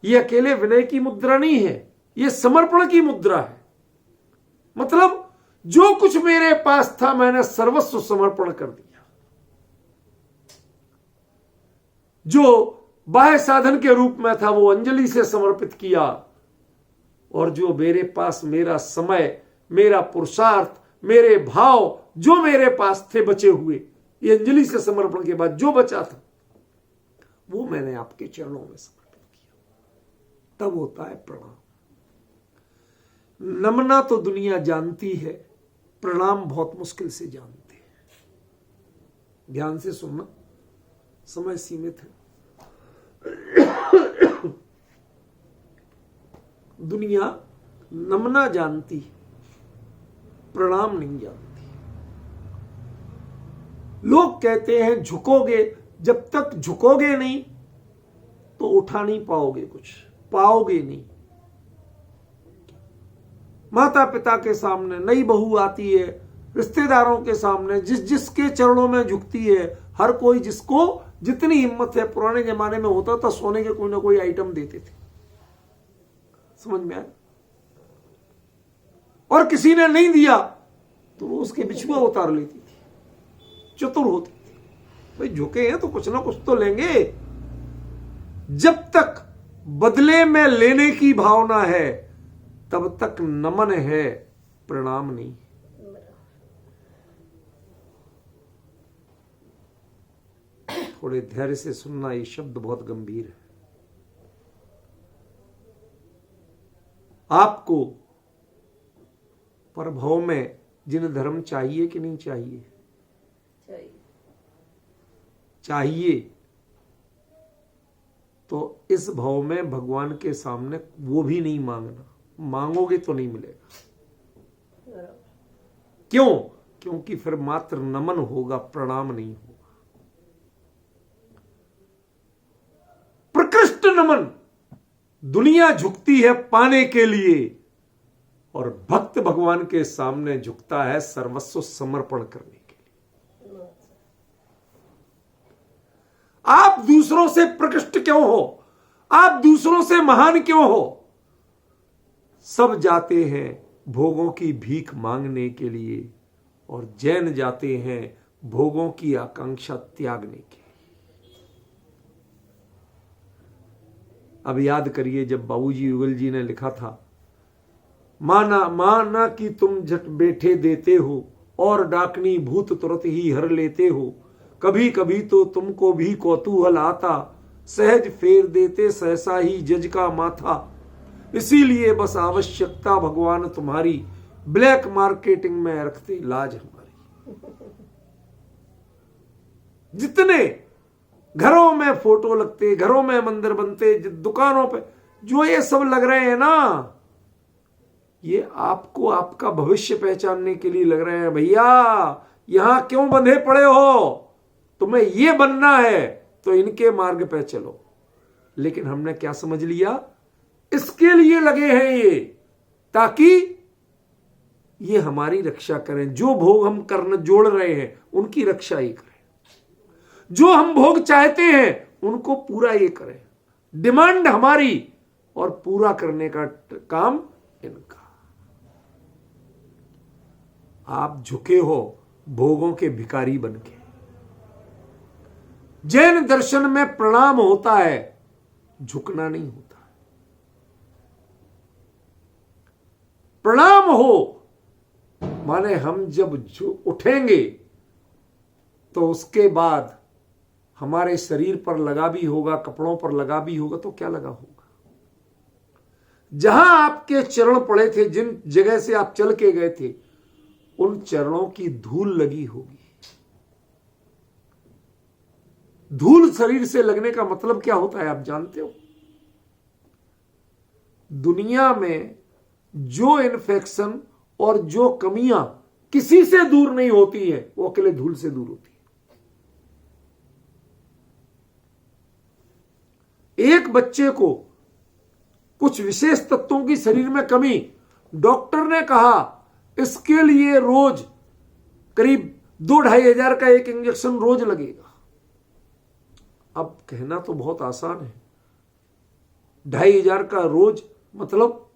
ये अकेले विनय की मुद्रा नहीं है, ये समर्पण की मुद्रा है। मतलब जो कुछ मेरे पास था मैंने सर्वस्व समर्पण कर दिया। जो बाह्य साधन के रूप में था वो अंजलि से समर्पित किया, और जो मेरे पास मेरा समय, मेरा पुरुषार्थ, मेरे भाव जो मेरे पास थे बचे हुए, ये अंजलि से समर्पण के बाद जो बचा था वो मैंने आपके चरणों में समर्पित किया। तब होता है प्रणाम। नमना तो दुनिया जानती है, प्रणाम बहुत मुश्किल से जानते हैं। ध्यान से सुनना, समय सीमित है। दुनिया नमना जानती है, प्रणाम नहीं जानती। लोग कहते हैं झुकोगे, जब तक झुकोगे नहीं तो उठा नहीं पाओगे, कुछ पाओगे नहीं। माता पिता के सामने नई बहू आती है, रिश्तेदारों के सामने जिसके चरणों में झुकती है, हर कोई जिसको जितनी हिम्मत है, पुराने जमाने में होता था सोने के कोई ना कोई आइटम देते थे, समझ में आया। और किसी ने नहीं दिया तो वो उसके बिछुआ उतार लेती थी, चतुर होती थी। भाई झुके हैं तो कुछ ना कुछ तो लेंगे। जब तक बदले में लेने की भावना है तब तक नमन है, प्रणाम नहीं। थोड़े धैर्य से सुनना, ये शब्द बहुत गंभीर है। आपको परभव में जिन धर्म चाहिए कि नहीं चाहिए? चाहिए। तो इस भाव में भगवान के सामने वो भी नहीं मांगना, मांगोगे तो नहीं मिलेगा। क्यों? क्योंकि फिर मात्र नमन होगा, प्रणाम नहीं होगा। प्रकृष्ट नमन दुनिया झुकती है पाने के लिए, और भक्त भगवान के सामने झुकता है सर्वस्व समर्पण करने के लिए। आप दूसरों से प्रकृष्ट क्यों हो? आप दूसरों से महान क्यों हो? सब जाते हैं भोगों की भीख मांगने के लिए, और जैन जाते हैं भोगों की आकांक्षा त्यागने के लिए। अब याद करिए, जब बाबूजी युगल जी ने लिखा था, माना कि तुम झट बैठे देते हो, और डाकनी भूत तुरंत ही हर लेते हो। कभी कभी तो तुमको भी कौतूहल आता, सहज फेर देते सहसा ही जज का माथा। इसीलिए बस आवश्यकता भगवान तुम्हारी, ब्लैक मार्केटिंग में रखते लाज हमारी। जितने घरों में फोटो लगते, घरों में मंदिर बनते, दुकानों पे जो ये सब लग रहे हैं ना, ये आपको आपका भविष्य पहचानने के लिए लग रहे हैं। भैया यहां क्यों बंधे पड़े हो? तुम्हें ये बनना है तो इनके मार्ग पे चलो। लेकिन हमने क्या समझ लिया? इसके लिए लगे हैं ये, ताकि ये हमारी रक्षा करें। जो भोग हम करने जोड़ रहे हैं उनकी रक्षा ही करें, जो हम भोग चाहते हैं उनको पूरा ये करें। डिमांड हमारी और पूरा करने का काम इनका। आप झुके हो भोगों के भिखारी बनके। जैन दर्शन में प्रणाम होता है, झुकना नहीं होता। प्रणाम हो माने हम जब उठेंगे तो उसके बाद हमारे शरीर पर लगा भी होगा, कपड़ों पर लगा भी होगा, तो क्या लगा होगा? जहां आपके चरण पड़े थे, जिन जगह से आप चल के गए थे, उन चरणों की धूल लगी होगी। धूल शरीर से लगने का मतलब क्या होता है आप जानते हो? दुनिया में जो इन्फेक्शन और जो कमियां किसी से दूर नहीं होती है, वो अकेले धूल से दूर होती है। एक बच्चे को कुछ विशेष तत्वों की शरीर में कमी, डॉक्टर ने कहा इसके लिए रोज करीब 2-2,500 का एक इंजेक्शन रोज लगेगा। अब कहना तो बहुत आसान है, 2,500 का रोज मतलब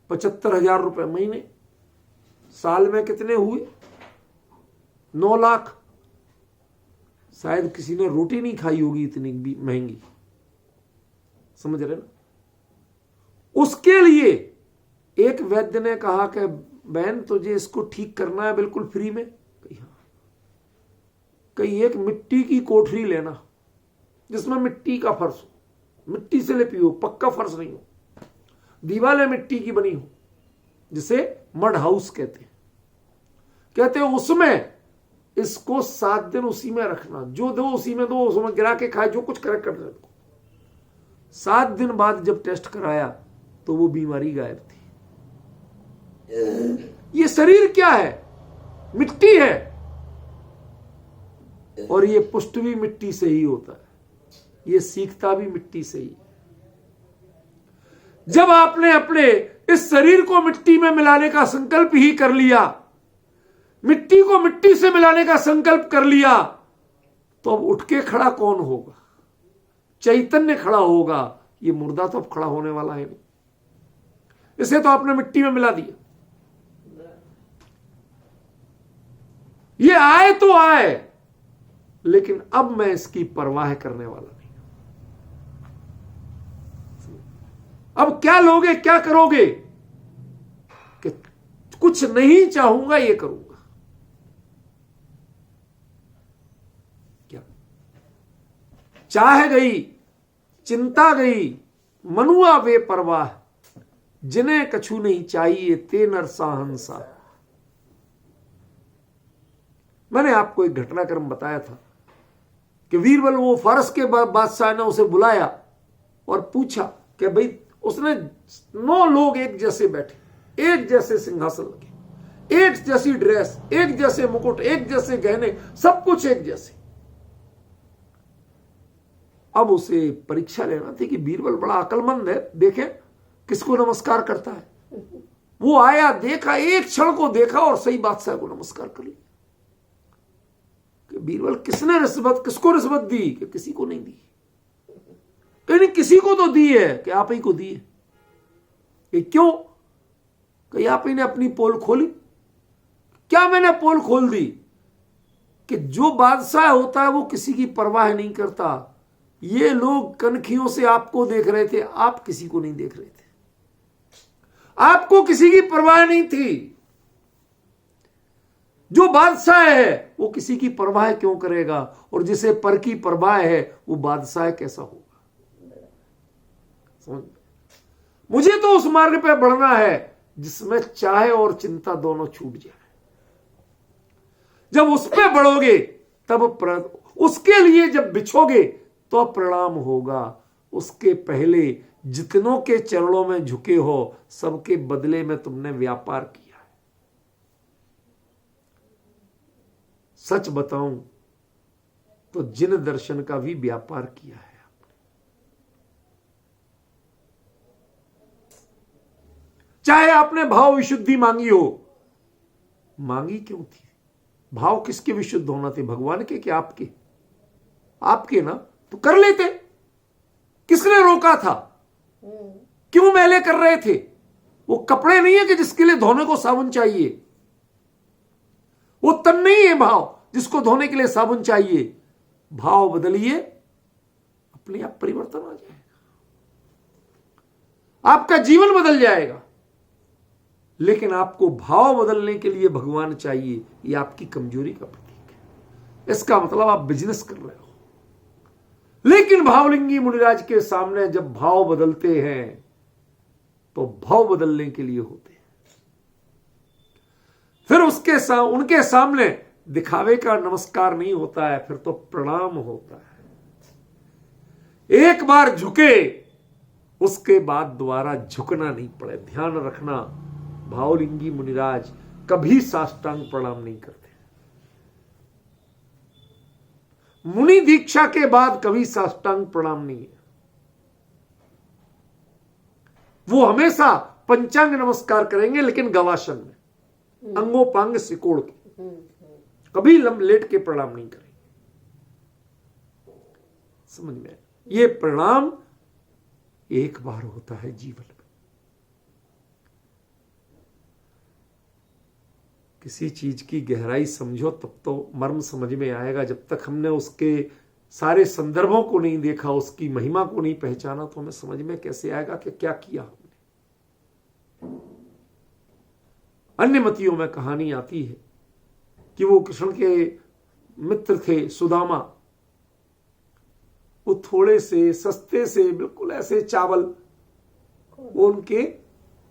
75,000 रुपए महीने, साल में कितने हुए? 9 लाख। शायद किसी ने रोटी नहीं खाई होगी इतनी भी महंगी, समझ रहे ना। उसके लिए एक वैद्य ने कहा कि बहन तुझे इसको ठीक करना है बिल्कुल फ्री में। कहीं एक मिट्टी की कोठरी लेना जिसमें मिट्टी का फर्श हो, मिट्टी से लिपी हो, पक्का फर्श नहीं हो, दीवारें मिट्टी की बनी हो, जिसे मड हाउस कहते हैं उसमें इसको 7 दिन उसी में रखना, जो दो उसी में दो, उसमें गिरा के खाए, जो कुछ करे कर दे। 7 दिन बाद जब टेस्ट कराया तो वो बीमारी गायब थी। ये शरीर क्या है? मिट्टी है, और ये पुष्ट भी मिट्टी से ही होता है, ये सीखता भी मिट्टी से ही। जब आपने अपने इस शरीर को मिट्टी में मिलाने का संकल्प ही कर लिया, मिट्टी को मिट्टी से मिलाने का संकल्प कर लिया, तो अब उठ के खड़ा कौन होगा? चैतन्य खड़ा होगा। ये मुर्दा तो अब खड़ा होने वाला है नहीं, इसे तो आपने मिट्टी में मिला दिया। ये आए तो आए, लेकिन अब मैं इसकी परवाह करने वाला नहीं। अब क्या लोगे, क्या करोगे? कि कुछ नहीं चाहूंगा, ये करूंगा। क्या चाह गई, चिंता गई, मनुआ वे परवाह, जिन्हें कछु नहीं चाहिए ते नरसा हंसा। मैंने आपको एक घटनाक्रम बताया था कि बीरबल, वो फारस के बादशाह ने उसे बुलाया और पूछा कि भाई, उसने 9 लोग एक जैसे बैठे, एक जैसे सिंहासन लगे, एक जैसी ड्रेस, एक जैसे मुकुट, एक जैसे गहने, सब कुछ एक जैसे। अब उसे परीक्षा लेना थी कि बीरबल बड़ा अकलमंद है, देखे किसको नमस्कार करता है। वो आया, देखा, एक क्षण को देखा और सही बादशाह को नमस्कार कर लिया। कि बीरबल किसने रिश्वत, किसको रिश्वत दी? कि किसी को नहीं दी। कहीं किसी को तो दी है, कि आप ही को दी है। कि क्यों? कि आप ही ने अपनी पोल खोली। क्या मैंने पोल खोल दी? कि जो बादशाह होता है वो किसी की परवाह नहीं करता। ये लोग कनखियों से आपको देख रहे थे, आप किसी को नहीं देख रहे थे, आपको किसी की परवाह नहीं थी। जो बादशाह है वो किसी की परवाह क्यों करेगा? और जिसे पर की परवाह है वो बादशाह कैसा होगा? समझ? मुझे तो उस मार्ग पे बढ़ना है जिसमें चाहे और चिंता दोनों छूट जाए। जब उस पे बढ़ोगे तब उसके लिए जब बिछोगे तो प्रणाम होगा। उसके पहले जितनों के चरणों में झुके हो, सबके बदले में तुमने व्यापार किया है। सच बताऊं तो जिन दर्शन का भी व्यापार किया है आपने। चाहे आपने भाव विशुद्धि मांगी हो, मांगी क्यों थी? भाव किसके विशुद्ध होना थे? भगवान के कि आपके? आपके ना, तो कर लेते। किसने रोका था? क्यों मैले कर रहे थे? वो कपड़े नहीं है कि जिसके लिए धोने को साबुन चाहिए। वो तन नहीं है भाव जिसको धोने के लिए साबुन चाहिए। भाव बदलिए, अपने आप परिवर्तन आ जाएगा, आपका जीवन बदल जाएगा। लेकिन आपको भाव बदलने के लिए भगवान चाहिए, ये आपकी कमजोरी का प्रतीक है। इसका मतलब आप बिजनेस कर रहे हो। लेकिन भावलिंगी मुनिराज के सामने जब भाव बदलते हैं तो भाव बदलने के लिए होते हैं। फिर उनके सामने दिखावे का नमस्कार नहीं होता है, फिर तो प्रणाम होता है। एक बार झुके, उसके बाद दोबारा झुकना नहीं पड़े। ध्यान रखना, भावलिंगी मुनिराज कभी साष्टांग प्रणाम नहीं करते। मुनि दीक्षा के बाद कभी साष्टांग प्रणाम नहीं है। वो हमेशा पंचांग नमस्कार करेंगे, लेकिन गवासन में, अंगोपांग सिकोड़ के, कभी लेट के प्रणाम नहीं करेंगे। समझ में? ये प्रणाम एक बार होता है जीवन में। किसी चीज की गहराई समझो तब तो मर्म समझ में आएगा। जब तक हमने उसके सारे संदर्भों को नहीं देखा, उसकी महिमा को नहीं पहचाना, तो हमें समझ में कैसे आएगा कि क्या किया हमने। अन्य मतियों में कहानी आती है कि वो कृष्ण के मित्र थे सुदामा, वो थोड़े से सस्ते से बिल्कुल ऐसे चावल वो उनके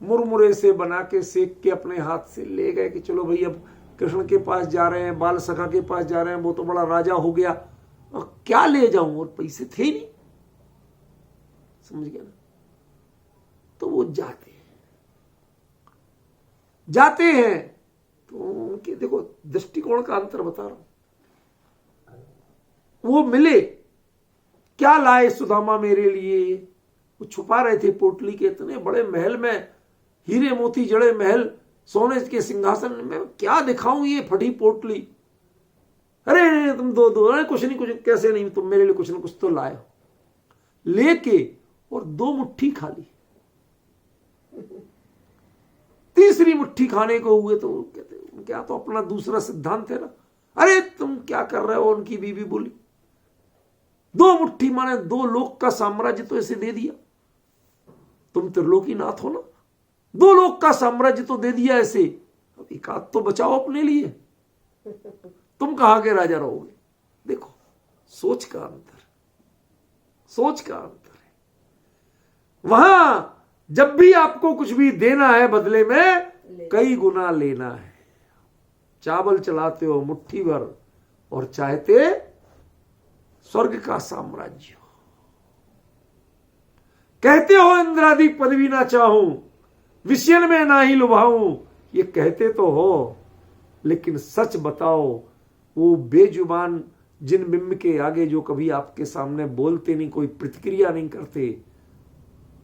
मुरमुरे से बना के सेक के अपने हाथ से ले गए कि चलो भाई अब कृष्ण के पास जा रहे हैं, बाल सखा के पास जा रहे हैं, वो तो बड़ा राजा हो गया, और क्या ले जाऊं, और पैसे थे ही नहीं। समझ गया ना? तो वो जाते हैं तो उनके देखो दृष्टिकोण का अंतर बता रहा हूं। वो मिले, क्या लाए सुदामा मेरे लिए? वो छुपा रहे थे पोटली के, इतने बड़े महल में, हीरे मोती जड़े महल, सोने के सिंहासन में, क्या दिखाऊं ये फटी पोटली? अरे नहीं, तुम दो, अरे कुछ नहीं, कुछ कैसे नहीं, तुम मेरे लिए कुछ ना कुछ तो लाए हो। लेके और 2 मुट्ठी खा ली। तीसरी मुट्ठी खाने को हुए तो कहते क्या, तो अपना दूसरा सिद्धांत है ना, अरे तुम क्या कर रहे हो? उनकी बीवी बोली 2 मुट्ठी माने 2 लोक का साम्राज्य तो ऐसे दे दिया, तुम त्रिलोकी नाथ हो ना, 2 लोक का साम्राज्य तो दे दिया ऐसे, अब एक आध तो बचाओ अपने लिए, तुम कहां के राजा रहोगे? देखो सोच का अंतर, सोच का अंतर है। वहां जब भी आपको कुछ भी देना है, बदले में कई गुना लेना है। चावल चलाते हो मुट्ठी भर और चाहते स्वर्ग का साम्राज्य। कहते हो इंद्रादि पदवी ना चाहूं, विषयन में ना ही लुभाऊं, ये कहते तो हो, लेकिन सच बताओ वो बेजुबान जिन बिंब के आगे जो कभी आपके सामने बोलते नहीं, कोई प्रतिक्रिया नहीं करते,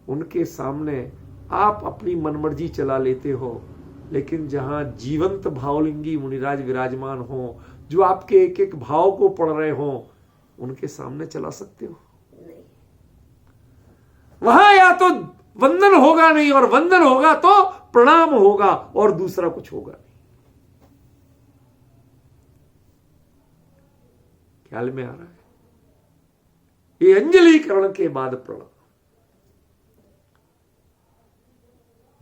उनके सामने आप अपनी मनमर्जी चला लेते हो। लेकिन जहां जीवंत भावलिंगी मुनिराज विराजमान हो, जो आपके एक एक भाव को पढ़ रहे हो, उनके सामने चला सकते हो? नहीं। वहां या तो वंदन होगा नहीं, और वंदन होगा तो प्रणाम होगा, और दूसरा कुछ होगा नहीं। ख्याल में आ रहा है? ये अंजलिकरण के बाद प्रणाम।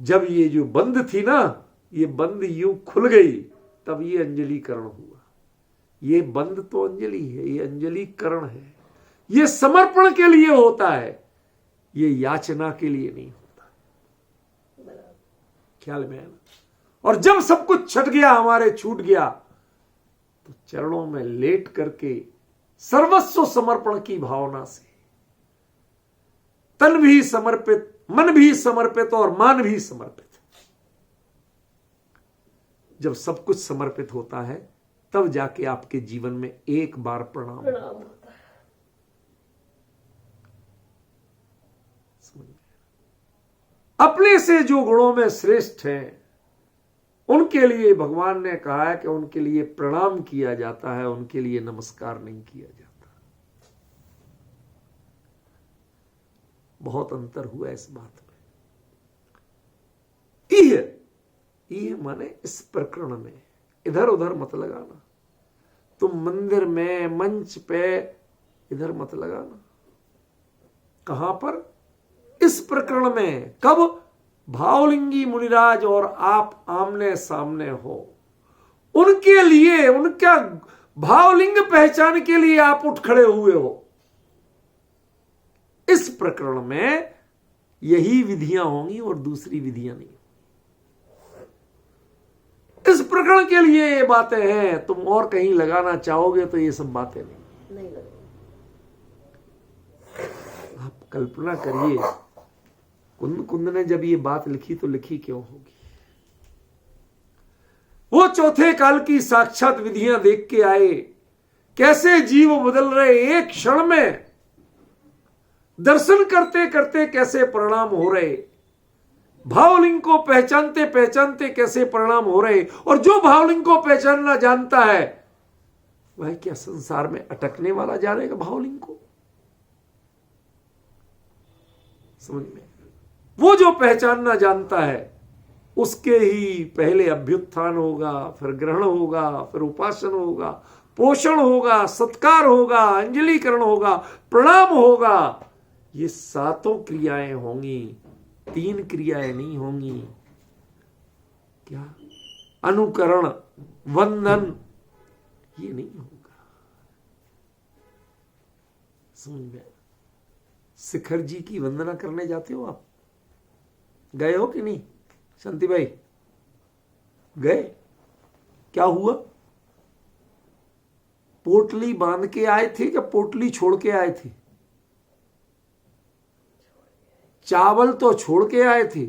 जब ये जो बंद थी ना, ये बंद यूं खुल गई, तब ये अंजलिकरण हुआ। ये बंद तो अंजलि है, ये अंजलिकरण है। ये समर्पण के लिए होता है, ये याचना के लिए नहीं होता। ख्याल में है ना? और जब सब कुछ छट गया, हमारे छूट गया, तो चरणों में लेट करके सर्वस्व समर्पण की भावना से, तन भी समर्पित, मन भी समर्पित और मान भी समर्पित, जब सब कुछ समर्पित होता है, तब जाके आपके जीवन में एक बार प्रणाम होता है। अपने से जो गुणों में श्रेष्ठ हैं, उनके लिए भगवान ने कहा है कि उनके लिए प्रणाम किया जाता है, उनके लिए नमस्कार नहीं किया जाता। बहुत अंतर हुआ इस बात में। ये माने इस प्रकरण में इधर उधर मत लगाना। तुम मंदिर में मंच पे इधर मत लगाना। कहां पर? इस प्रकरण में। कब? भावलिंगी मुनिराज और आप आमने सामने हो, उनके लिए, उनका भावलिंग पहचान के लिए आप उठ खड़े हुए हो। इस प्रकरण में यही विधियां होंगी और दूसरी विधियां नहीं। इस प्रकरण के लिए ये बातें हैं। तुम और कहीं लगाना चाहोगे तो ये सब बातें नहीं लगेंगी। आप कल्पना करिए, कुंद ने जब ये बात लिखी तो लिखी क्यों होगी? वो चौथे काल की साक्षात विधियां देख के आए, कैसे जीव बदल रहे एक क्षण में, दर्शन करते करते कैसे परिणाम हो रहे, भावलिंग को पहचानते पहचानते कैसे परिणाम हो रहे, और जो भावलिंग को पहचानना जानता है वह क्या संसार में अटकने वाला जानेगा भावलिंग को? समझ में? वो जो पहचानना जानता है उसके ही पहले अभ्युत्थान होगा, फिर ग्रहण होगा, फिर उपासन होगा, पोषण होगा, सत्कार होगा, अंजलिकरण होगा, प्रणाम होगा। ये सातों क्रियाएं होंगी, 3 क्रियाएं नहीं होंगी। क्या? अनुकरण, वंदन, ये नहीं होगा। समझ में? शिखर जी की वंदना करने जाते हो आप? गए हो कि नहीं शांति भाई? गए? क्या हुआ? पोटली बांध के आए थे या पोटली छोड़ के आए थे? चावल तो छोड़ के आए थे,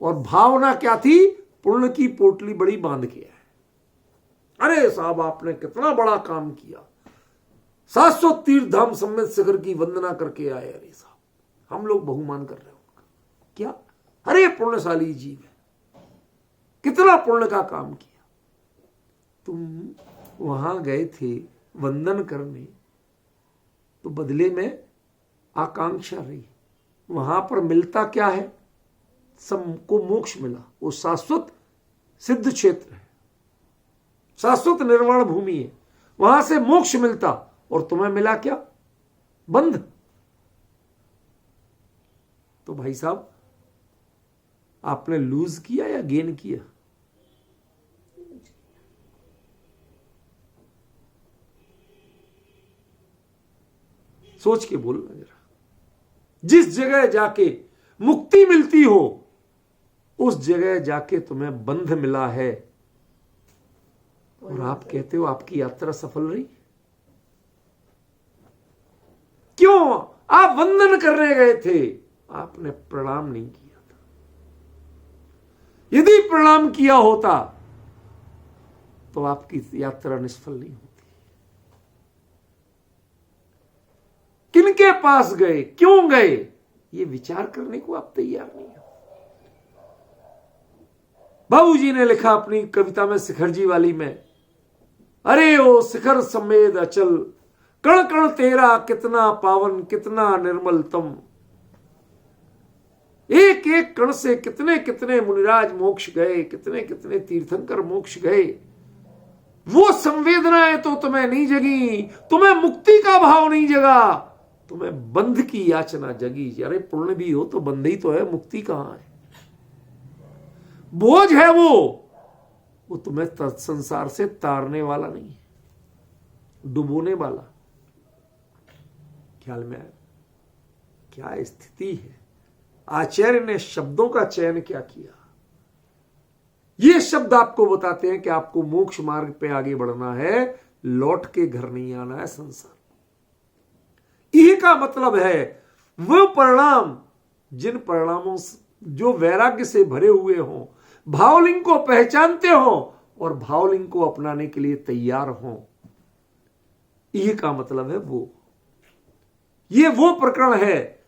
और भावना क्या थी? पुण्य की पोटली बड़ी बांध के आए। अरे साहब, आपने कितना बड़ा काम किया, 700 तीर्थ धाम समेत शिखर की वंदना करके आए। अरे साहब, हम लोग बहुमान कर रहे हैं उनका। क्या? अरे पुण्यशाली जीव है, कितना पुण्य का काम किया। तुम वहां गए थे वंदन करने, तो बदले में आकांक्षा रही। वहां पर मिलता क्या है? सबको मोक्ष मिला। वो शाश्वत सिद्ध क्षेत्र है, शाश्वत निर्वाण भूमि है, वहां से मोक्ष मिलता, और तुम्हें मिला क्या? बंध। तो भाई साहब, आपने लूज किया या गेन किया? सोच के बोलना जरा। जिस जगह जाके मुक्ति मिलती हो, उस जगह जाके तुम्हें बंध मिला है, और आप कहते हो आपकी यात्रा सफल रही। क्यों? आप वंदन करने गए थे, आपने प्रणाम नहीं किया था। यदि प्रणाम किया होता तो आपकी यात्रा निष्फल नहीं होती। किनके पास गए, क्यों गए, ये विचार करने को आप तैयार नहीं हो। बाबूजी ने लिखा अपनी कविता में, शिखर जी वाली में, अरे ओ शिखर समेद अचल, कण कण तेरा कितना पावन, कितना निर्मलतम। एक एक कण से कितने कितने मुनिराज मोक्ष गए, कितने कितने तीर्थंकर मोक्ष गए। वो संवेदनाएं तो तुम्हें नहीं जगी, तुम्हें मुक्ति का भाव नहीं जगा, तुम्हें बंध की याचना जगी। अरे पुण्य भी हो तो बंध ही तो है, मुक्ति कहां है? बोझ है वो तुम्हें संसार से तारने वाला नहीं है, डुबोने वाला। ख्याल में आया? क्या स्थिति है। आचार्य ने शब्दों का चयन क्या किया। ये शब्द आपको बताते हैं कि आपको मोक्ष मार्ग पे आगे बढ़ना है, लौट के घर नहीं आना है संसार। यही का मतलब है वो परिणाम, जिन परिणामों जो वैराग्य से भरे हुए हों, भावलिंग को पहचानते हो और भावलिंग को अपनाने के लिए तैयार हो। यही का मतलब है ये वो प्रकरण है।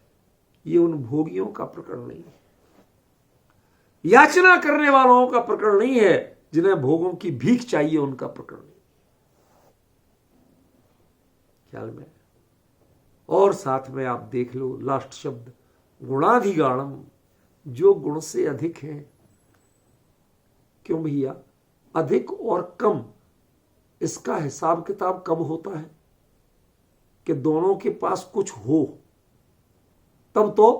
ये उन भोगियों का प्रकरण नहीं है, याचना करने वालों का प्रकरण नहीं है, जिन्हें भोगों की भीख चाहिए उनका प्रकरण नहीं। ख्याल में? और साथ में आप देख लो लास्ट शब्द, गुणाधिगाणम, जो गुण से अधिक है। क्यों भैया? अधिक और कम, इसका हिसाब किताब कब होता है कि दोनों के पास कुछ हो, तब तो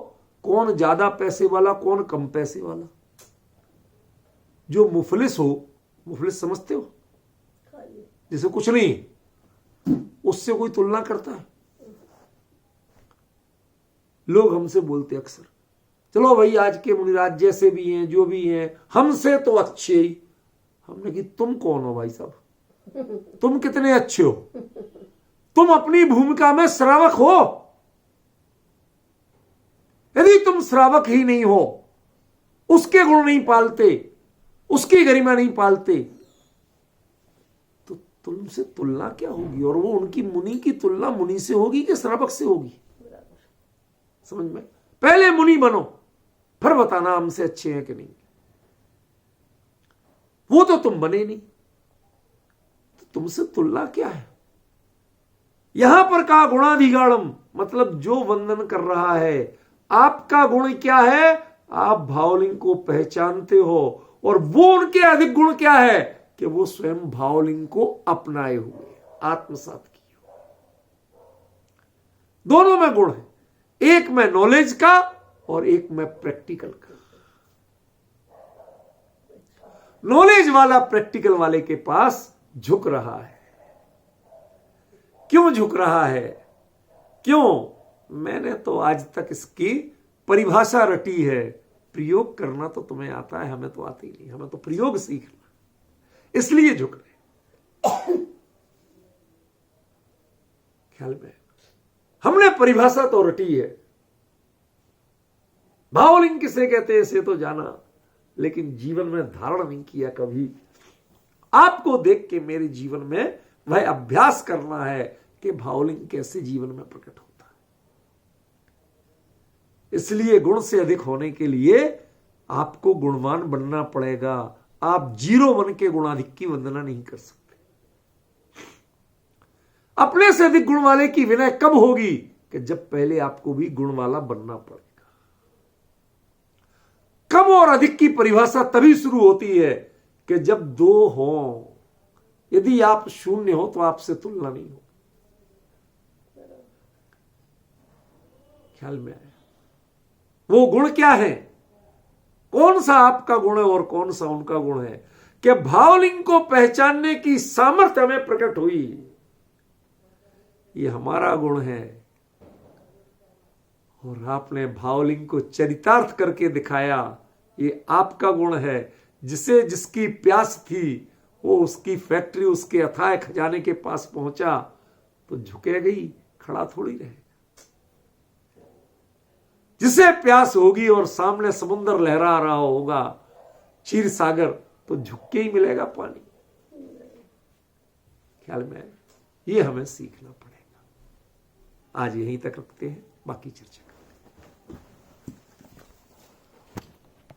कौन ज्यादा पैसे वाला, कौन कम पैसे वाला। जो मुफलिस हो, मुफलिस समझते हो, जिसे कुछ नहीं, उससे कोई तुलना करता है? लोग हमसे बोलते अक्सर, चलो भाई आज के मुनिराज जैसे भी हैं, जो भी हैं, हमसे तो अच्छे ही। हमने कि तुम कौन हो भाई साहब? तुम कितने अच्छे हो? तुम अपनी भूमिका में श्रावक हो। यदि तुम श्रावक ही नहीं हो, उसके गुण नहीं पालते, उसकी गरिमा नहीं पालते, तो तुमसे तुलना क्या होगी? और वो उनकी मुनि की तुलना मुनि से होगी कि श्रावक से होगी? समझ में? पहले मुनि बनो, फिर बताना हमसे अच्छे हैं कि नहीं। वो तो तुम बने नहीं, तो तुमसे तुलना क्या है। यहां पर कहा गुणाधिगाणम, मतलब जो वंदन कर रहा है आपका गुण क्या है, आप भावलिंग को पहचानते हो, और वो उनके अधिक गुण क्या है कि वो स्वयं भावलिंग को अपनाए हुए, आत्मसात किए हुए। दोनों में गुण है, एक में नॉलेज का और एक में प्रैक्टिकल का। नॉलेज वाला प्रैक्टिकल वाले के पास झुक रहा है। क्यों झुक रहा है, क्यों? मैंने तो आज तक इसकी परिभाषा रटी है, प्रयोग करना तो तुम्हें आता है, हमें तो आता ही नहीं, हमें तो प्रयोग सीखना, इसलिए झुक रहे। ख्याल में हमने परिभाषा तो रटी है, भावलिंग किसे कहते हैं इसे तो जाना, लेकिन जीवन में धारण नहीं किया कभी। आपको देख के मेरे जीवन में वह अभ्यास करना है कि भावलिंग कैसे जीवन में प्रकट होता है। इसलिए गुण से अधिक होने के लिए आपको गुणवान बनना पड़ेगा। आप जीरो बन के गुणाधिक की वंदना नहीं कर सकते। अपने से अधिक गुण वाले की विनय कब होगी कि जब पहले आपको भी गुण वाला बनना पड़ेगा। कम और अधिक की परिभाषा तभी शुरू होती है कि जब दो हों। यदि आप शून्य हो तो आपसे तुलना नहीं हो। ख्याल में आया? वो गुण क्या है, कौन सा आपका गुण है और कौन सा उनका गुण है, कि भावलिंग को पहचानने की सामर्थ्य हमें प्रकट हुई, ये हमारा गुण है। और आपने भावलिंग को चरितार्थ करके दिखाया, ये आपका गुण है। जिसे जिसकी प्यास थी वो उसकी फैक्ट्री, उसके अथाह खजाने के पास पहुंचा तो झुके गई, खड़ा थोड़ी रहेगा। जिसे प्यास होगी और सामने समुद्र लहरा रहा होगा, क्षीर सागर, तो झुक के ही मिलेगा पानी। ख्याल में ये हमें सीखना पड़ेगा। आज यहीं तक रखते हैं, बाकी चर्चा